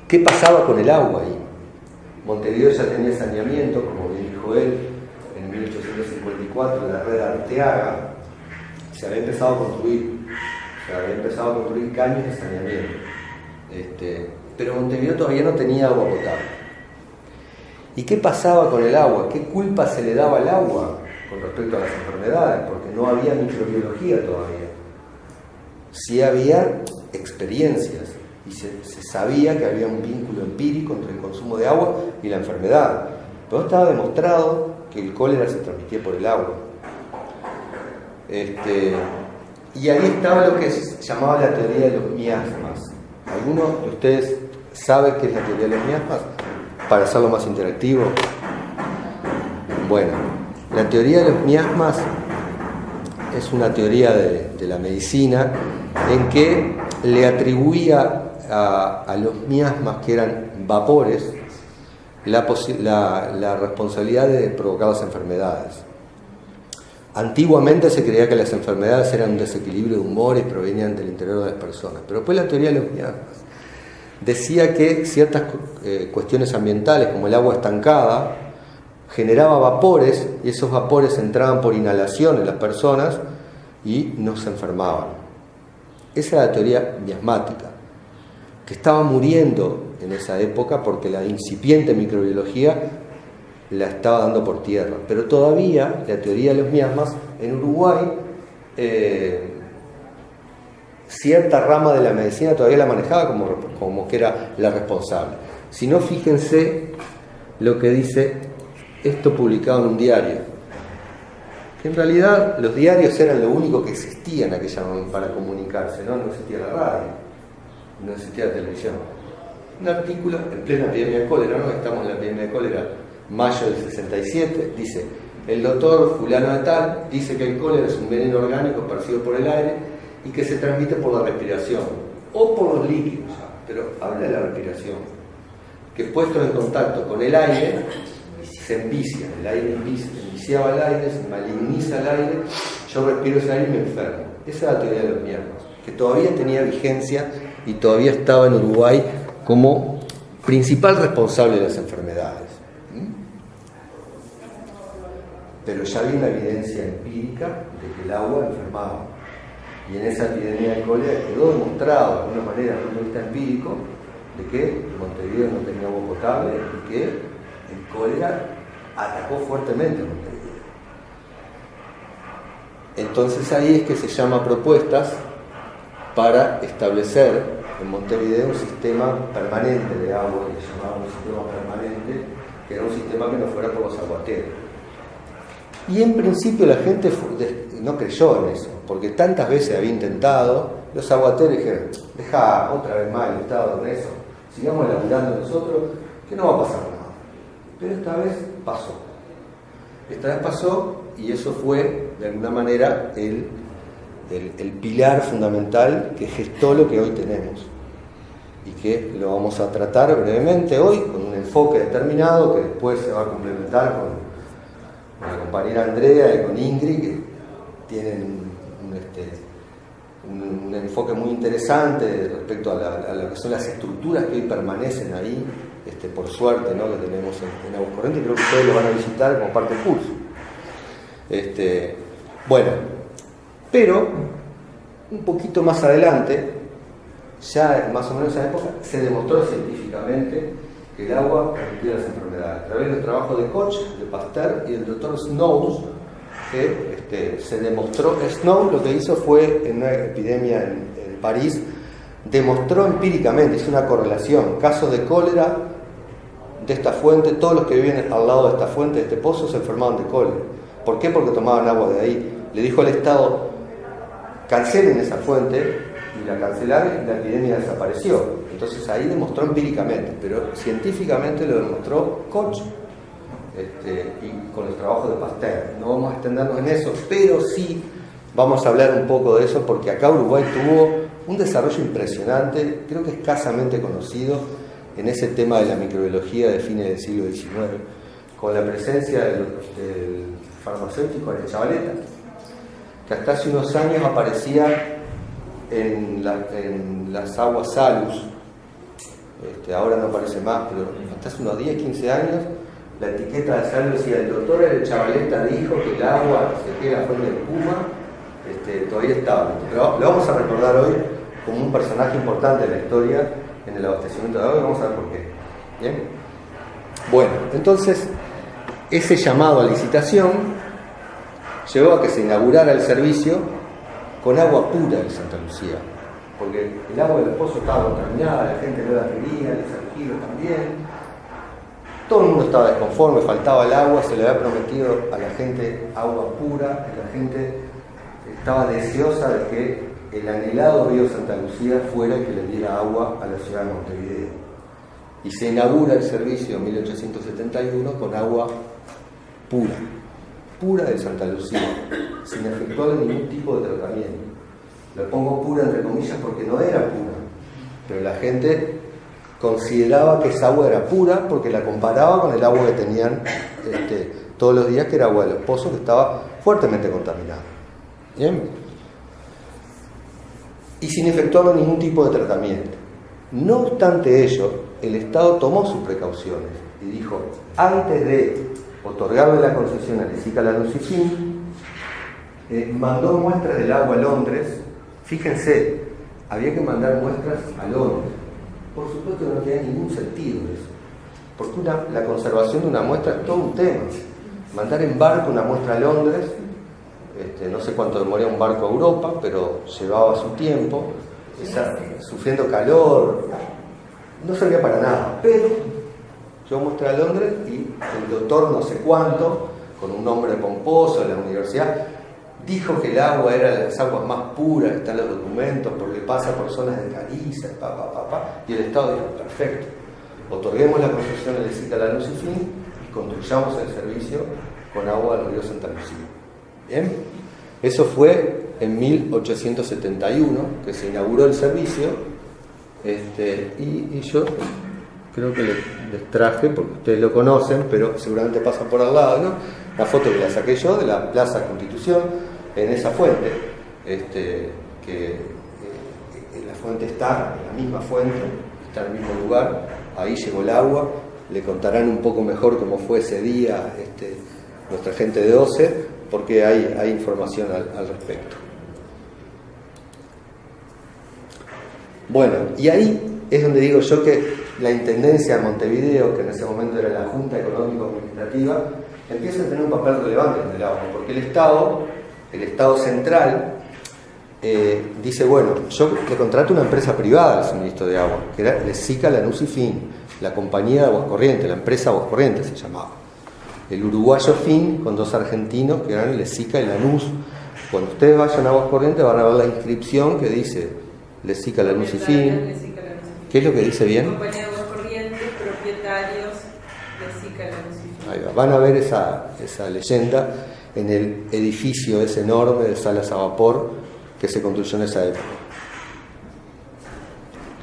¿Qué pasaba con el agua ahí? Montevideo ya tenía saneamiento, como bien dijo él, en 1854 la red Arteaga se había empezado a construir. Caños de saneamiento. Pero Montevideo todavía no tenía agua potable. ¿Y qué pasaba con el agua? ¿Qué culpa se le daba al agua con respecto a las enfermedades? Porque no había microbiología todavía. Sí había experiencias y se sabía que había un vínculo empírico entre el consumo de agua y la enfermedad. Pero estaba demostrado que el cólera se transmitía por el agua. Y ahí estaba lo que se llamaba la teoría de los miasmas. ¿Alguno de ustedes sabe qué es la teoría de los miasmas? Para hacerlo más interactivo. Bueno, la teoría de los miasmas es una teoría de la medicina en que le atribuía a los miasmas, que eran vapores, la responsabilidad de provocar las enfermedades. Antiguamente se creía que las enfermedades eran un desequilibrio de humores y provenían del interior de las personas, pero después la teoría de los miasmas decía que ciertas cuestiones ambientales, como el agua estancada, generaba vapores y esos vapores entraban por inhalación en las personas y no se enfermaban. Esa era la teoría miasmática, que estaba muriendo en esa época porque la incipiente microbiología la estaba dando por tierra. Pero todavía la teoría de los miasmas en Uruguay, cierta rama de la medicina todavía la manejaba como que era la responsable. Si no, fíjense lo que dice esto publicado en un diario, que en realidad los diarios eran lo único que existía en aquella momento para comunicarse, no existía la radio, no existía la televisión. Un artículo en plena epidemia de cólera, ¿no? Estamos en la epidemia de cólera, mayo del 67, dice: el doctor fulano de tal dice que el cólera es un veneno orgánico esparcido por el aire y que se transmite por la respiración o por los líquidos, pero habla de la respiración, que puestos en contacto con el aire se envician, el aire enviciaba el aire, se maligniza el aire, yo respiro ese aire y me enfermo. Esa es la teoría de los miasmas, que todavía tenía vigencia y todavía estaba en Uruguay como principal responsable de las enfermedades. Pero ya había una evidencia empírica de que el agua enfermaba. Y en esa epidemia de cólera quedó demostrado de alguna manera, desde el punto de vista empírico, de que Montevideo no tenía agua potable y que el cólera atacó fuertemente a Montevideo. Entonces ahí es que se llama propuestas para establecer en Montevideo un sistema permanente de agua, que se llamaba un sistema permanente, que era un sistema que no fuera por los aguateros. Y en principio la gente no creyó en eso. porque tantas veces había intentado, los aguateros dijeron, deja otra vez más el Estado con eso, sigamos laburando nosotros, que no va a pasar nada. Pero esta vez pasó. Esta vez pasó y eso fue, de alguna manera, el pilar fundamental que gestó lo que hoy tenemos. Y que lo vamos a tratar brevemente hoy con un enfoque determinado que después se va a complementar con la compañera Andrea y con Ingrid, que tienen un enfoque muy interesante respecto a lo que son las estructuras que hoy permanecen ahí, por suerte, ¿no?, que tenemos en Aguas Corrientes, y creo que ustedes lo van a visitar como parte del curso. Bueno, pero un poquito más adelante, ya más o menos en esa época, se demostró científicamente que el agua permitía las enfermedades. A través del trabajo de Koch, de Pasteur y del doctor Snow, que se demostró. Snow lo que hizo fue, en una epidemia en París, demostró empíricamente, hizo una correlación, casos de cólera de esta fuente, todos los que vivían al lado de esta fuente, de este pozo, se enfermaban de cólera. ¿Por qué? Porque tomaban agua de ahí. Le dijo al Estado, cancelen esa fuente, y la cancelaron y la epidemia desapareció. Entonces ahí demostró empíricamente, pero científicamente lo demostró Koch, y con el trabajo de Pasteur. No vamos a extendernos en eso, pero sí vamos a hablar un poco de eso, porque acá Uruguay tuvo un desarrollo impresionante, creo que escasamente conocido, en ese tema de la microbiología de fines del siglo XIX, con la presencia del farmacéutico Arechavaleta, que hasta hace unos años aparecía en las aguas Salus, ahora no aparece más, pero hasta hace unos 10, 15 años, la etiqueta de Salus decía, el doctor Arechavaleta dijo que el agua que la fuente de Puma todavía estaba. Lo vamos a recordar hoy como un personaje importante de la historia en el abastecimiento de agua, y vamos a ver por qué. ¿Bien? Bueno, entonces, ese llamado a licitación llevó a que se inaugurara el servicio con agua pura de Santa Lucía, porque el agua del pozo estaba contaminada, la gente no la quería, los argivos también, todo el mundo estaba desconforme, faltaba el agua, se le había prometido a la gente agua pura, y la gente estaba deseosa de que el anhelado río Santa Lucía fuera el que le diera agua a la ciudad de Montevideo. Y se inaugura el servicio en 1871 con agua pura de Santa Lucía, sin efectuar ningún tipo de tratamiento. Lo pongo pura entre comillas porque no era pura, pero la gente consideraba que esa agua era pura porque la comparaba con el agua que tenían todos los días, que era agua de los pozos, que estaba fuertemente contaminada. ¿Bien? Y sin efectuar ningún tipo de tratamiento. No obstante ello, el Estado tomó sus precauciones y dijo, antes de otorgarle la concesión a Lesica Lanusifin, mandó muestras del agua a Londres. Fíjense, había que mandar muestras a Londres. Por supuesto que no tenía ningún sentido eso, porque la conservación de una muestra es todo un tema. Mandar en barco una muestra a Londres, no sé cuánto demoría un barco a Europa, pero llevaba su tiempo, sufriendo calor, no servía para nada. Pero yo mostré a Londres y el doctor no sé cuánto, con un nombre pomposo de la universidad, dijo que el agua era de las aguas más puras, están los documentos, porque pasa por zonas de caliza, y el Estado dijo, perfecto, otorguemos la concesión a Lesica Lanusifin y construyamos el servicio con agua del río Santa Lucía. ¿Bien? Eso fue en 1871 que se inauguró el servicio, y yo creo que les traje, porque ustedes lo conocen, pero seguramente pasan por al lado, ¿no? La foto que la saqué yo de la Plaza Constitución, en esa fuente, la fuente está, la misma fuente, está en el mismo lugar, ahí llegó el agua, le contarán un poco mejor cómo fue ese día nuestra gente de OCE, porque hay información al respecto. Bueno, y ahí es donde digo yo que la Intendencia de Montevideo, que en ese momento era la Junta Económico-Administrativa, empieza a tener un papel relevante en el agua, porque el Estado central dice, bueno, yo le contrato una empresa privada al suministro de agua, que era Lesica Lanusifin, la compañía de Aguas Corrientes, la empresa Aguas Corrientes se llamaba. El uruguayo Fin, con dos argentinos, que eran Lesica y Lanús, Cuando ustedes vayan a Aguas Corrientes van a ver la inscripción que dice Lesica Lanús y Fin. ¿Qué es lo que dice bien? Compañía de Aguas Corrientes, propietarios Lesica Lanús y Fin. Ahí va. Van a ver esa leyenda en el edificio ese enorme de salas a vapor que se construyó en esa época.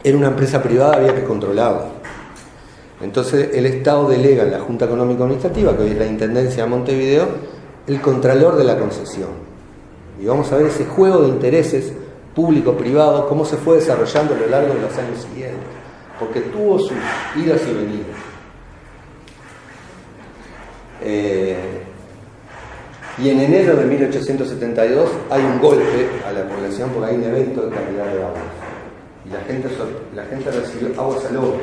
Era una empresa privada, había que controlarla. Entonces el Estado delega en la Junta Económica Administrativa, que hoy es la Intendencia de Montevideo, el contralor de la concesión. Y vamos a ver ese juego de intereses público-privado, cómo se fue desarrollando a lo largo de los años siguientes, porque tuvo sus idas y venidas. Y en enero de 1872 hay un golpe a la población porque hay un evento de calidad de aguas. Y la gente recibió agua salobre.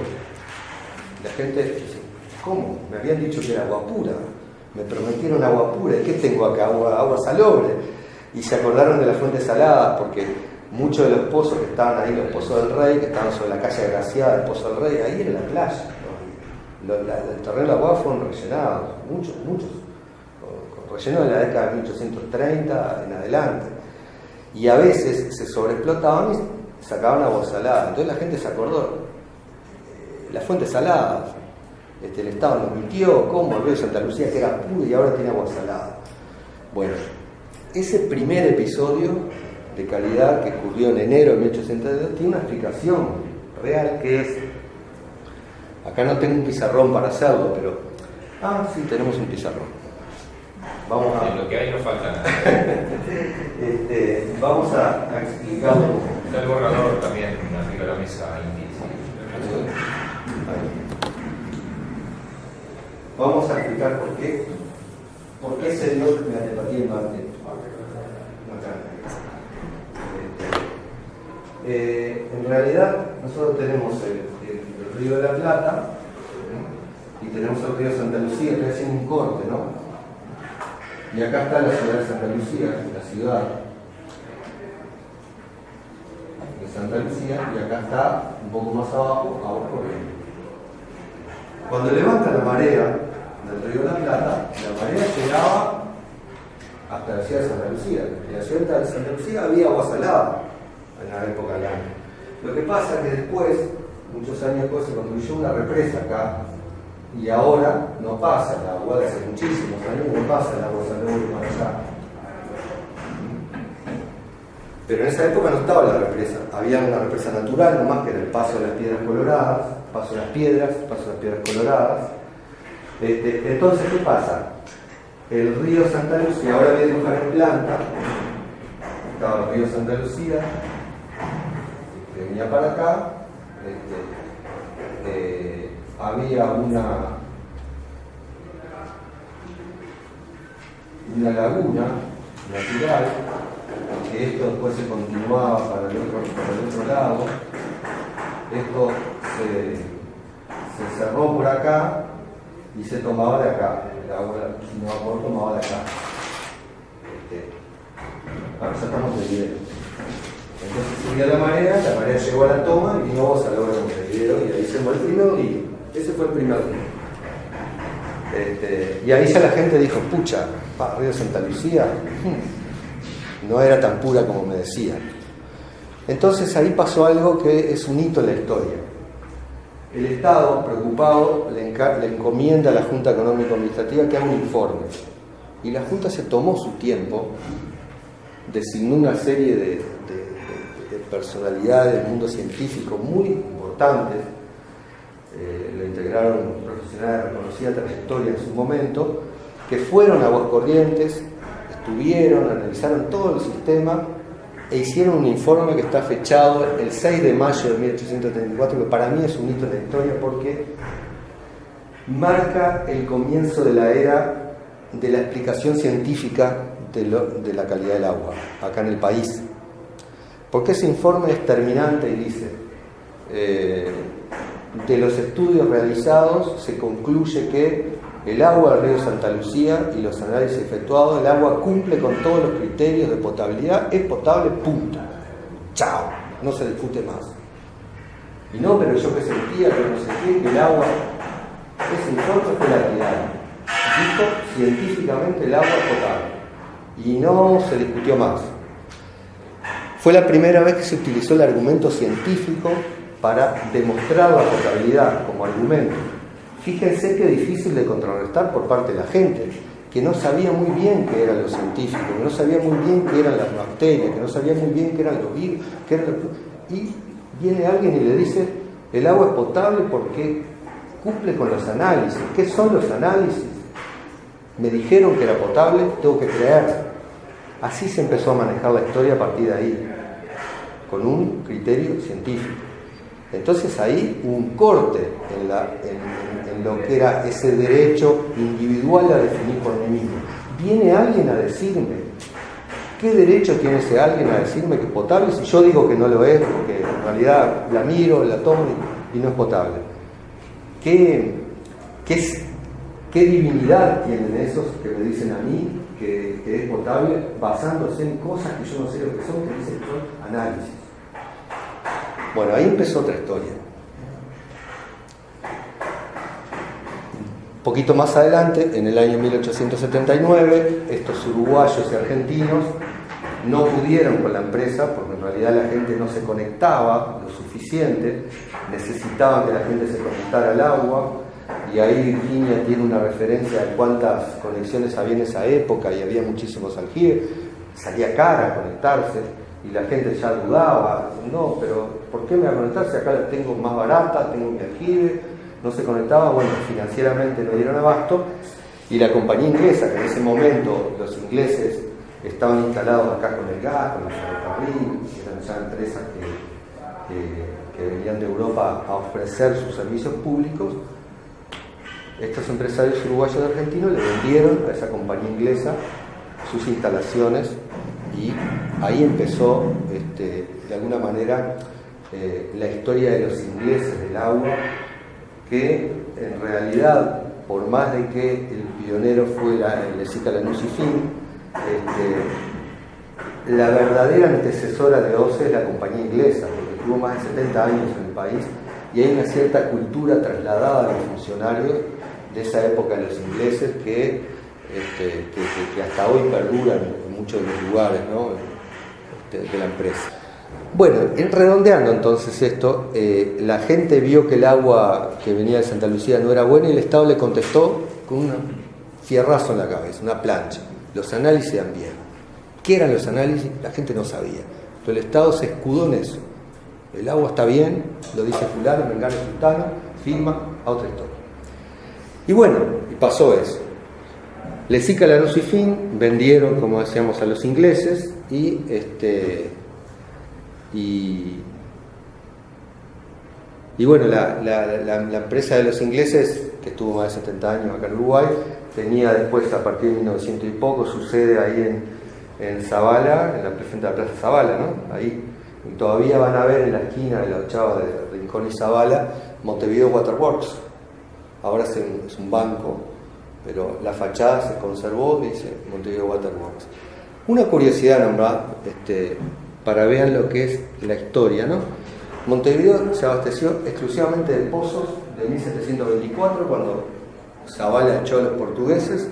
La gente dice, ¿cómo? Me habían dicho que era agua pura. Me prometieron agua pura. ¿Y qué tengo acá? Agua salobre. Y se acordaron de las fuentes saladas porque muchos de los pozos que estaban ahí, los pozos del Rey, que estaban sobre la calle Agraciada del Pozo del Rey, ahí era la playa. El terreno de agua fueron rellenados, muchos. Rellenos de la década de 1830 en adelante. Y a veces se sobreexplotaban y sacaban agua salada. Entonces la gente se acordó. Las fuentes saladas, el Estado nos mintió, ¿cómo? El río Santa Lucía que era puro y ahora tiene agua salada. Bueno, ese primer episodio de calidad que ocurrió en enero de 1872 tiene una explicación real que es, acá no tengo un pizarrón para hacerlo, pero sí tenemos un pizarrón. Vamos a... En lo que hay no falta nada. Vamos a explicarlo. Está el borrador también arriba de la mesa invisible. Vamos a explicar por qué se dio la telepatía en Marte. En realidad, nosotros tenemos el río de la Plata y tenemos el río Santa Lucía, que hacen un corte, ¿no? Y acá está la ciudad de Santa Lucía, la ciudad de Santa Lucía, y acá está, un poco más abajo, Aguas Corrientes. Cuando levanta la marea del río de la Plata, la marea llegaba hasta la ciudad de Santa Lucía. En la ciudad de Santa Lucía había agua salada en la época del año. Lo que pasa es que después, muchos años después, se construyó una represa acá. Y ahora no pasa el agua, de hace muchísimos años no pasa el agua salobre para allá. Pero en esa época no estaba la represa, había una represa natural, nomás que era el paso de las piedras coloradas, paso de las piedras coloradas. Entonces, ¿qué pasa? El río Santa Lucía, ahora voy a dibujar en planta, estaba el río Santa Lucía, que venía para acá, había una laguna natural, que esto después se continuaba para el otro lado. Esto se cerró por acá y se tomaba de acá. El agua de vapor tomaba de acá. Ahora ya estamos de video. Entonces subía la marea llegó a la toma y vino vos a la hora de Montevideo y ahí se fue el primer día. Ese fue el primer día. Y ahí ya la gente dijo, pucha, río Santa Lucía no era tan pura como me decían. Entonces ahí pasó algo que es un hito en la historia. El Estado, preocupado, le encomienda a la Junta Económica Administrativa que haga un informe. Y la Junta se tomó su tiempo, designó una serie de personalidades del mundo científico muy importantes. Lo integraron profesionales de reconocida trayectoria en su momento, que fueron a Aguas Corrientes, estuvieron, analizaron todo el sistema e hicieron un informe que está fechado el 6 de mayo de 1834, que para mí es un hito en la historia porque marca el comienzo de la era de la explicación científica de la calidad del agua acá en el país. Porque ese informe es terminante y dice, de los estudios realizados se concluye que el agua del río Santa Lucía y los análisis efectuados, el agua cumple con todos los criterios de potabilidad, es potable, punto. Chao, no se discute más. Y no, pero yo que sentía, que no sé qué, que el agua, ese informe fue la realidad. Dijo científicamente el agua es potable. y no se discutió más. Fue la primera vez que se utilizó el argumento científico para demostrar la potabilidad como argumento. Fíjense qué difícil de contrarrestar por parte de la gente, que no sabía muy bien qué era lo científico, que no sabía muy bien qué eran las bacterias, que no sabía muy bien qué eran los virus, y viene alguien y le dice, el agua es potable porque cumple con los análisis. ¿Qué son los análisis? Me dijeron que era potable, tengo que creer. Así se empezó a manejar la historia a partir de ahí, con un criterio científico. Entonces ahí hubo un corte en lo que era ese derecho individual a definir por mí mismo. Viene alguien a decirme, ¿qué derecho tiene ese alguien a decirme que es potable si yo digo que no lo es, porque en realidad la miro, la tomo y no es potable? ¿Qué divinidad tienen esos que me dicen a mí que es potable basándose en cosas que yo no sé lo que son, que dicen que son análisis? Bueno, ahí empezó otra historia. Un poquito más adelante, en el año 1879, estos uruguayos y argentinos no pudieron con la empresa, porque en realidad la gente no se conectaba lo suficiente, necesitaban que la gente se conectara al agua, y ahí Virginia tiene una referencia de cuántas conexiones había en esa época, y había muchísimos aljibes, salía cara conectarse, y la gente ya dudaba, no, pero ¿por qué me voy a conectar si acá la tengo más barata, tengo mi aljibe? No se conectaba, bueno, financieramente no dieron abasto, y la compañía inglesa, que en ese momento los ingleses estaban instalados acá con el gas, con el ferrocarril, eran ya empresas que venían de Europa a ofrecer sus servicios públicos. Estos empresarios uruguayos y argentinos le vendieron a esa compañía inglesa sus instalaciones, y ahí empezó de alguna manera la historia de los ingleses del agua, que en realidad, por más de que el pionero fue el Esica-Lanús-y-Fin, la verdadera antecesora de OCE es la compañía inglesa, porque tuvo más de 70 años en el país, y hay una cierta cultura trasladada a los funcionarios de esa época de los ingleses que hasta hoy perduran en muchos de los lugares, ¿no?, de la empresa. Bueno, redondeando entonces esto, la gente vio que el agua que venía de Santa Lucía no era buena, y el Estado le contestó con un fierrazo en la cabeza, una plancha: los análisis dan bien. ¿Qué eran los análisis? La gente no sabía, pero el Estado se escudó en eso. El agua está bien, lo dice fulano, mengano, sultano, firma, a otra historia. Y bueno, y pasó eso. Lesica-Lanús-y-Fin vendieron, como decíamos, a los ingleses, y bueno, la empresa de los ingleses, que estuvo más de 70 años acá en Uruguay, tenía después, a partir de 1900 y poco, su sede ahí en Zabala, frente a la Plaza Zabala, ¿no? Ahí, y todavía van a ver en la esquina de la ochava de Rincón y Zabala, Montevideo Waterworks. Ahora es un banco, pero la fachada se conservó, dice Montevideo Waterworks. Una curiosidad nomás, para vean lo que es la historia, ¿no? Montevideo se abasteció exclusivamente de pozos de 1724, cuando Zabala echó a los portugueses,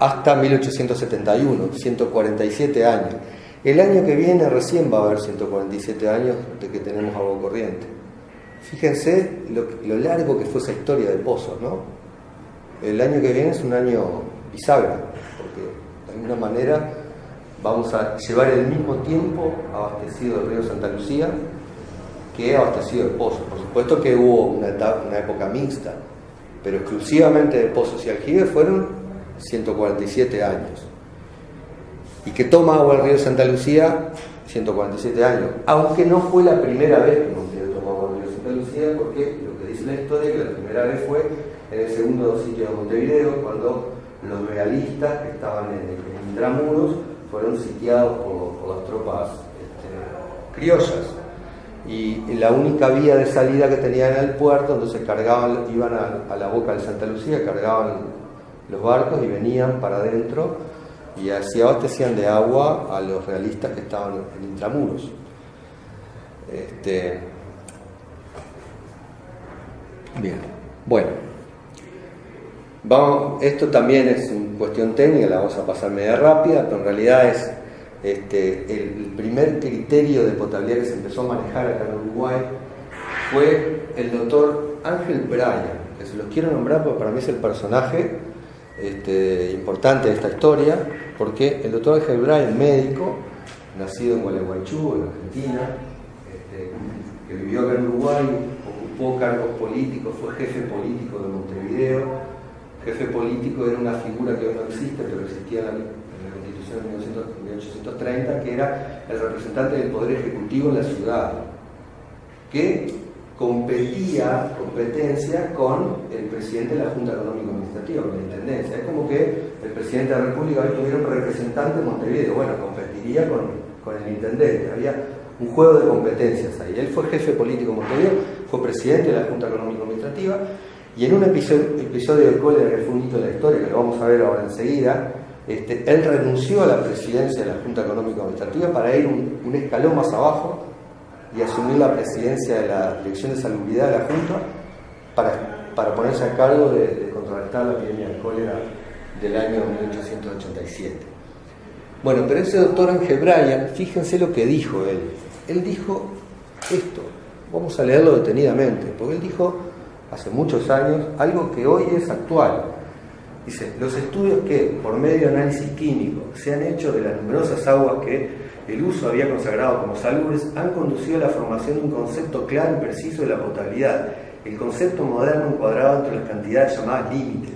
hasta 1871, 147 años. El año que viene recién va a haber 147 años de que tenemos agua corriente. Fíjense lo largo que fue esa historia de pozos, ¿no? El año que viene es un año bisagra, porque de alguna manera vamos a llevar el mismo tiempo abastecido del río Santa Lucía que abastecido de pozos. Por supuesto que hubo una época mixta, pero exclusivamente de pozos y aljibes fueron 147 años. Y que toma agua el río Santa Lucía 147 años, aunque no fue la primera vez que Montevideo tomó agua del río Santa Lucía, porque lo que dice la historia es que la primera vez fue en el segundo sitio de Montevideo, cuando los realistas que estaban en Intramuros fueron sitiados por las tropas criollas, y la única vía de salida que tenían era el puerto, entonces iban a la boca de Santa Lucía, cargaban los barcos y venían para adentro, y así abastecían de agua a los realistas que estaban en Intramuros. Bien, bueno, Esto también es una cuestión técnica, la vamos a pasar media rápida, pero en realidad es el primer criterio de potabilidad que se empezó a manejar acá en Uruguay fue el doctor Ángel Bryan, que se los quiero nombrar porque para mí es el personaje importante de esta historia, porque el doctor Ángel Bryan, médico, nacido en Gualeguaychú, en Argentina, que vivió acá en Uruguay, ocupó cargos políticos, fue jefe político de Montevideo. Jefe político era una figura que hoy no existe, pero existía en la Constitución de 1830, que era el representante del Poder Ejecutivo en la ciudad, que competencia con el presidente de la Junta Económica Administrativa, con la Intendencia. Es como que el presidente de la República hoy tuviera un representante en Montevideo, bueno, competiría con el intendente, había un juego de competencias ahí. Él fue jefe político en Montevideo, fue presidente de la Junta Económica Administrativa, y en un episodio de cólera que fue un hito de la historia, que lo vamos a ver ahora enseguida, él renunció a la presidencia de la Junta Económica Administrativa para ir un escalón más abajo y asumir la presidencia de la Dirección de Salubridad de la Junta para ponerse a cargo de contrarrestar la epidemia de cólera del año 1887. Bueno, pero ese doctor Ángel Bryan, fíjense lo que dijo él. Él dijo esto, vamos a leerlo detenidamente, porque él dijo hace muchos años algo que hoy es actual. Dice, los estudios que, por medio de análisis químico, se han hecho de las numerosas aguas que el uso había consagrado como salubres, han conducido a la formación de un concepto claro y preciso de la potabilidad, el concepto moderno encuadrado entre las cantidades llamadas límites.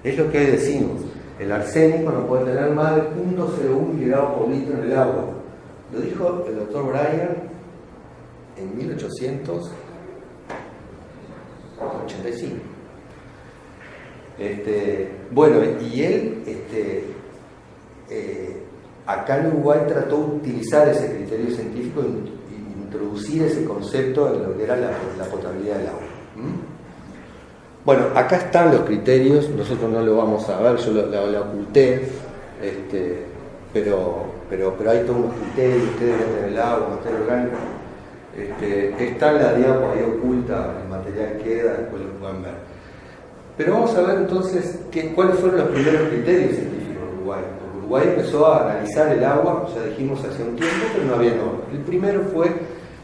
Es lo que hoy decimos, el arsénico no puede tener más de 0.01 miligramos por litro en el agua. Lo dijo el doctor Bryan en 1885. Bueno, y él acá en Uruguay trató de utilizar ese criterio científico e introducir ese concepto en lo que era la potabilidad del agua. Bueno, acá están los criterios, nosotros no lo vamos a ver, yo lo oculté, pero hay todos unos criterios, ustedes meten el agua, materia orgánica, está en la diapo ahí oculta, el material queda, después lo pueden ver. Pero vamos a ver entonces cuáles fueron los primeros criterios científicos de Uruguay. Porque Uruguay empezó a analizar el agua, ya dijimos hace un tiempo, pero no había normas. El primero fue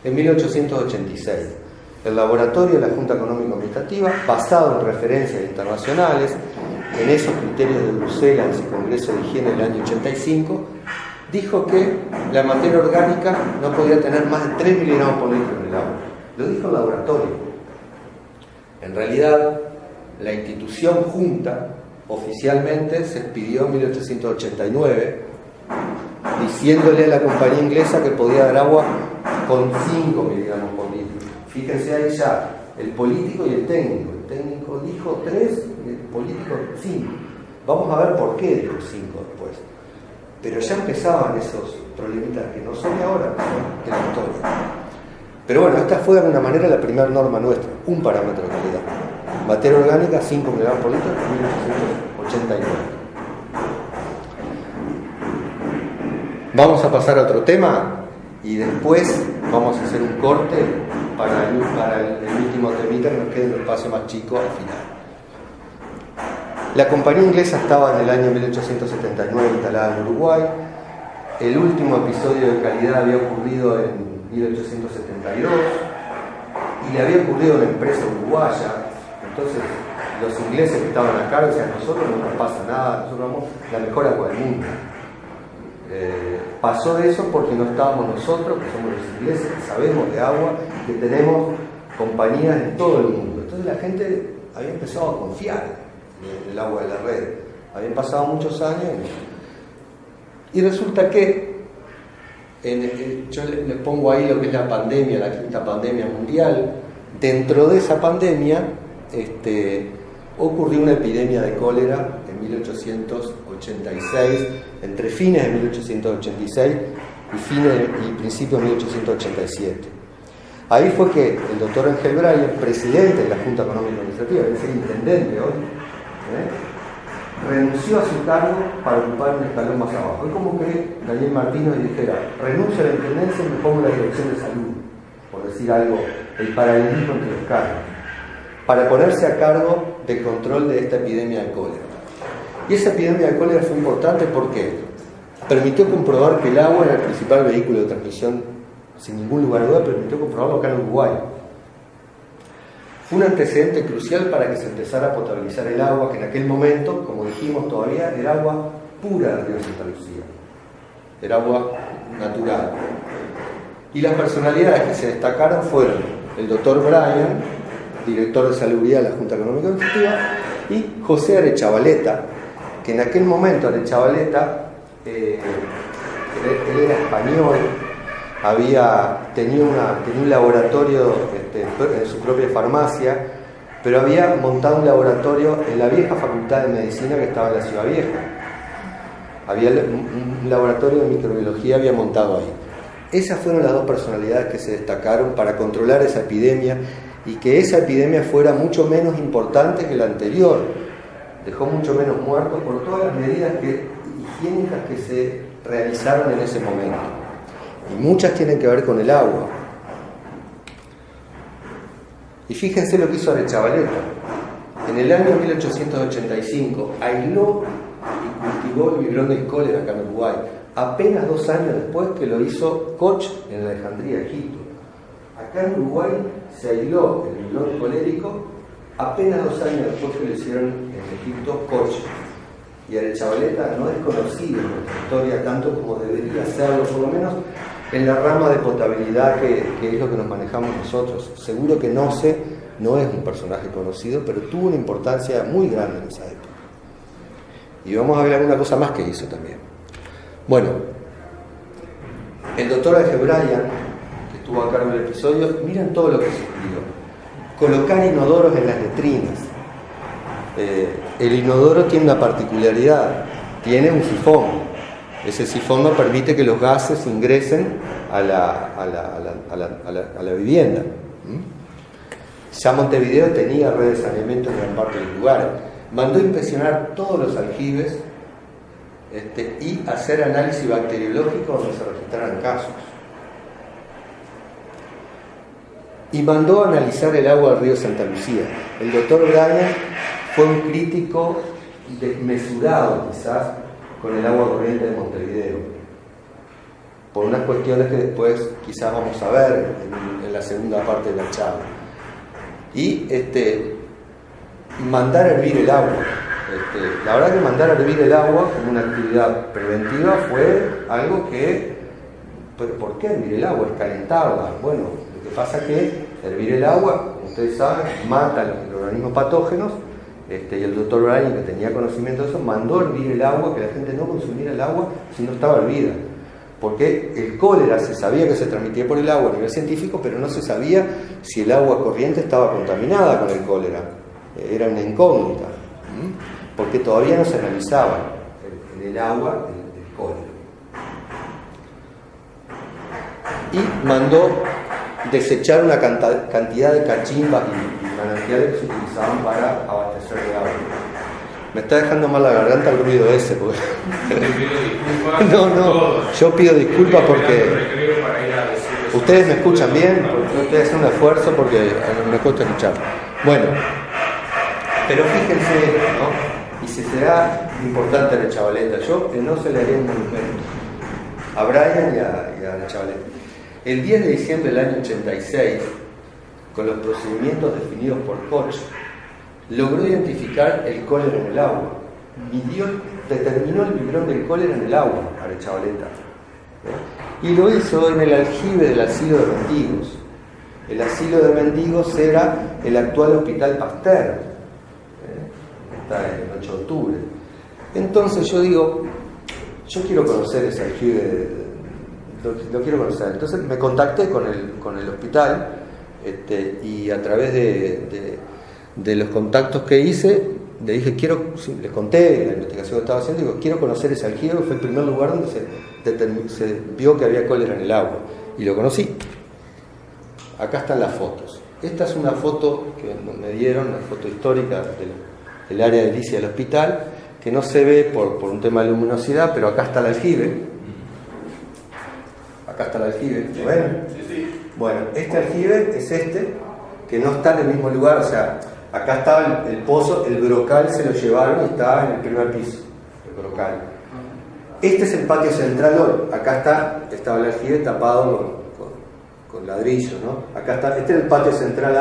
en 1886. El laboratorio de la Junta Económica Administrativa, basado en referencias internacionales, en esos criterios de Bruselas, en ese Congreso de Higiene del año 85, dijo que la materia orgánica no podía tener más de 3 miligramos por litro en el agua. Lo dijo el laboratorio. En realidad, la institución Junta oficialmente se expidió en 1889, diciéndole a la compañía inglesa que podía dar agua con 5 miligramos por litro. Fíjense ahí ya, el político y el técnico. El técnico dijo 3 y el político 5. Vamos a ver por qué dijo 5 después. Pero ya empezaban esos problemitas que no son de ahora, que son de la historia. Pero bueno, esta fue de alguna manera la primera norma nuestra, un parámetro de calidad. Materia orgánica, 5 miligramos por litro, en 1889. Vamos a pasar a otro tema y después vamos a hacer un corte para el último temita, que nos quede un espacio más chico al final. La compañía inglesa estaba en el año 1879 instalada en Uruguay. El último episodio de calidad había ocurrido en 1872 y le había ocurrido a una empresa uruguaya. Entonces los ingleses que estaban acá decían, nosotros no nos pasa nada, nosotros vamos la mejor agua del mundo. Pasó eso porque no estábamos nosotros, que somos los ingleses, que sabemos de agua, que tenemos compañías en todo el mundo. Entonces la gente había empezado a confiar en el agua de la red. Habían pasado muchos años y resulta que yo le pongo ahí lo que es la pandemia, la quinta pandemia mundial. Dentro de esa pandemia ocurrió una epidemia de cólera en 1886, entre fines de 1886 y principios de 1887. Ahí fue que el doctor Ángel Bryan, presidente de la Junta Económica Administrativa, es decir, intendente hoy, renunció a su cargo para ocupar un escalón más abajo. Es como que Daniel Martínez dijera, renuncio a la intendencia y me pongo en la dirección de salud, por decir algo, el paralelismo entre los cargos. para ponerse a cargo del control de esta epidemia de cólera. Y esa epidemia de cólera fue importante porque permitió comprobar que el agua era el principal vehículo de transmisión, sin ningún lugar a duda, permitió comprobarlo acá en Uruguay. Fue un antecedente crucial para que se empezara a potabilizar el agua, que en aquel momento, como dijimos todavía, era agua pura del río Santa Lucía. Era agua natural. Y las personalidades que se destacaron fueron el doctor Bryan, director de Salubridad de la Junta Económica Administrativa, y José Arechavaleta, que en aquel momento Arechavaleta, él era español, tenía un laboratorio en su propia farmacia, pero había montado un laboratorio en la vieja Facultad de Medicina que estaba en la Ciudad Vieja. Había un laboratorio de microbiología había montado ahí. Esas fueron las dos personalidades que se destacaron para controlar esa epidemia y que esa epidemia fuera mucho menos importante que la anterior. Dejó mucho menos muertos por todas las medidas higiénicas que se realizaron en ese momento. Y muchas tienen que ver con el agua. Y fíjense lo que hizo Arechavaleta. En el año 1885 aisló y cultivó el vibrón del cólera acá en Uruguay, apenas 2 años después que lo hizo Koch en Alejandría, Egipto. Acá en Uruguay se aisló el vibrón colérico apenas 2 años después que lo hicieron en Egipto Koch. Y Arechavaleta no es conocido en nuestra historia tanto como debería serlo, por lo menos en la rama de potabilidad que es lo que nos manejamos nosotros. Seguro que no es un personaje conocido, pero tuvo una importancia muy grande en esa época. Y vamos a ver alguna cosa más que hizo también. Bueno, el doctor H. Bryan, que estuvo a cargo del episodio, miren todo lo que sugirió. Colocar inodoros en las letrinas. El inodoro tiene una particularidad, tiene un sifón. Ese sifón no permite que los gases ingresen a la vivienda. Ya Montevideo tenía red de saneamiento en gran parte de los lugares. Mandó inspeccionar todos los aljibes y hacer análisis bacteriológico donde se registraran casos. Y mandó analizar el agua del río Santa Lucía. El doctor Bryan fue un crítico desmesurado, quizás, con el agua corriente de Montevideo, por unas cuestiones que después quizás vamos a ver en la segunda parte de la charla. Y mandar a hervir el agua. La verdad que mandar a hervir el agua como una actividad preventiva fue algo que... ¿Pero por qué hervir el agua? Es calentarla. Bueno, lo que pasa es que hervir el agua, ustedes saben, mata a los microorganismos patógenos. Y el doctor Bryan, que tenía conocimiento de eso, mandó hervir el agua, que la gente no consumiera el agua si no estaba hervida. Porque el cólera se sabía que se transmitía por el agua a nivel científico, pero no se sabía si el agua corriente estaba contaminada con el cólera. Era una incógnita, porque todavía no se analizaba en el agua el cólera. Y mandó desechar una cantidad de cachimbas y manantiales que se utilizaban para abastecer de agua. Me está dejando mal la garganta el ruido ese. Porque... No, yo pido disculpas porque ustedes me escuchan bien, porque ustedes hacen un esfuerzo porque me cuesta escuchar. Bueno, pero fíjense, ¿no? Y si será importante a Arechavaleta, yo no se le haría un monumento a Bryan y a Arechavaleta. El 10 de diciembre del año 86, con los procedimientos definidos por Koch, logró identificar el cólera en el agua. Determinó el vibrón del cólera en el agua, Arechavaleta. Y lo hizo en el aljibe del asilo de mendigos. El asilo de mendigos era el actual Hospital Pasteur. Está en el 8 de octubre. Entonces yo digo, yo quiero conocer ese aljibe, lo quiero conocer. Entonces me contacté con el hospital y a través de los contactos que hice, le dije, les conté la investigación que estaba haciendo, digo, quiero conocer ese aljibe, fue el primer lugar donde se vio que había cólera en el agua, y lo conocí. Acá están las fotos. Esta es una foto que me dieron, una foto histórica del área de edilicia del hospital, que no se ve por un tema de luminosidad, pero acá está el aljibe. Acá está el aljibe, ¿lo ven? Sí. Bueno, este aljibe es que no está en el mismo lugar, o sea, Acá estaba el pozo, el brocal se lo llevaron y estaba en el primer piso, el brocal. Este es el patio central hoy. Acá estaba el aljibe tapado con ladrillo, ¿no? Acá está, este es el patio central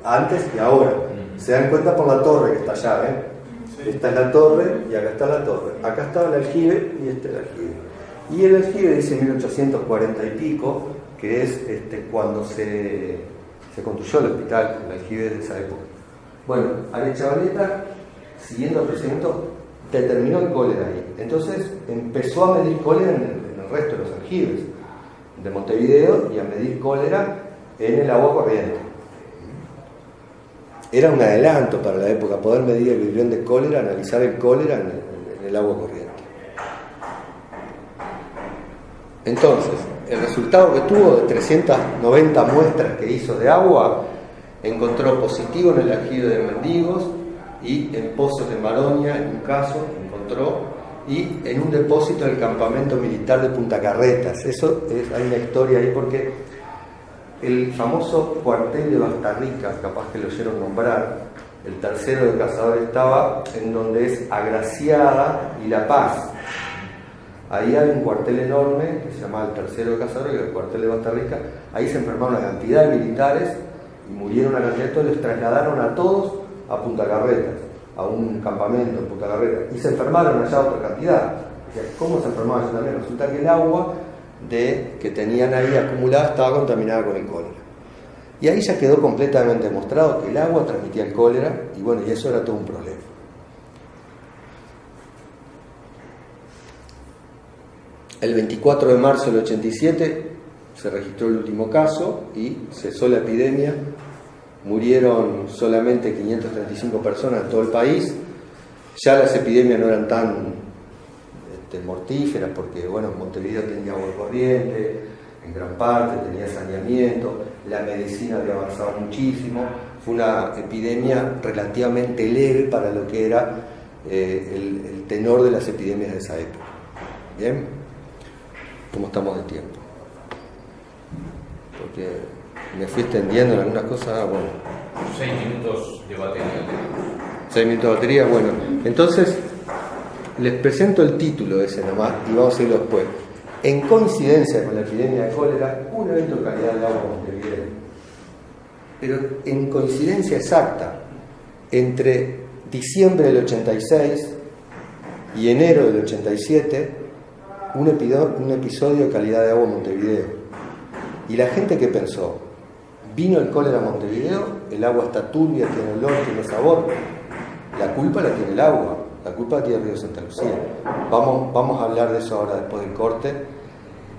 antes y ahora. Se dan cuenta por la torre que está allá, ¿ven? Esta es la torre y acá está la torre. Acá estaba el aljibe y este es el aljibe. Y el aljibe dice 1840 y pico, que es cuando se construyó el hospital, el aljibe de esa época. Bueno, Arechavaleta, siguiendo el procedimiento, determinó el cólera ahí. Entonces empezó a medir cólera en el resto de los aljibes de Montevideo y a medir cólera en el agua corriente. Era un adelanto para la época poder medir el vibrión de cólera, analizar el cólera en el agua corriente. Entonces, el resultado que tuvo de 390 muestras que hizo de agua, encontró positivo en el aljibe de Mendigos y en Pozos de Maroña, en un caso, encontró, y en un depósito del campamento militar de Punta Carretas. Hay una historia ahí porque el famoso cuartel de Bastarrica, capaz que lo oyeron nombrar, el tercero de Cazadores, estaba en donde es Agraciada y La Paz. Ahí hay un cuartel enorme que se llama el tercero de Cazadores, que es el cuartel de Bastarrica. Ahí se enfermaron una cantidad de militares y murieron una cantidad de todos, les trasladaron a todos a Punta Carretas, a un campamento en Punta Carretas, y se enfermaron allá otra cantidad. O sea, ¿cómo se enfermaban allá también? Resulta que el agua que tenían ahí acumulada estaba contaminada con el cólera. Y ahí ya quedó completamente demostrado que el agua transmitía el cólera, y bueno, y eso era todo un problema. El 24 de marzo del 87 se registró el último caso y cesó la epidemia. Murieron solamente 535 personas en todo el país. Ya las epidemias no eran tan mortíferas porque, bueno, Montevideo tenía agua corriente, en gran parte tenía saneamiento, la medicina había avanzado muchísimo. Fue una epidemia relativamente leve para lo que era el tenor de las epidemias de esa época. ¿Bien? ¿Cómo estamos de tiempo? Porque me fui extendiendo en algunas cosas. Bueno, 6 minutos de batería. 6 minutos de batería, bueno. Entonces, les presento el título ese nomás y vamos a irlo después. En coincidencia con la epidemia de cólera, un evento de calidad del agua en Montevideo. Pero en coincidencia exacta, entre diciembre del 86 y enero del 87, un episodio de calidad de agua en Montevideo. Y la gente que pensó, vino el cólera a Montevideo, el agua está turbia, tiene olor, tiene sabor. La culpa la tiene el agua, la culpa la tiene el río Santa Lucía. Vamos a hablar de eso ahora después del corte.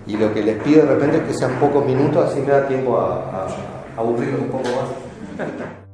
Y lo que les pido de repente es que sean pocos minutos, así me da tiempo a aburrirlos un poco más.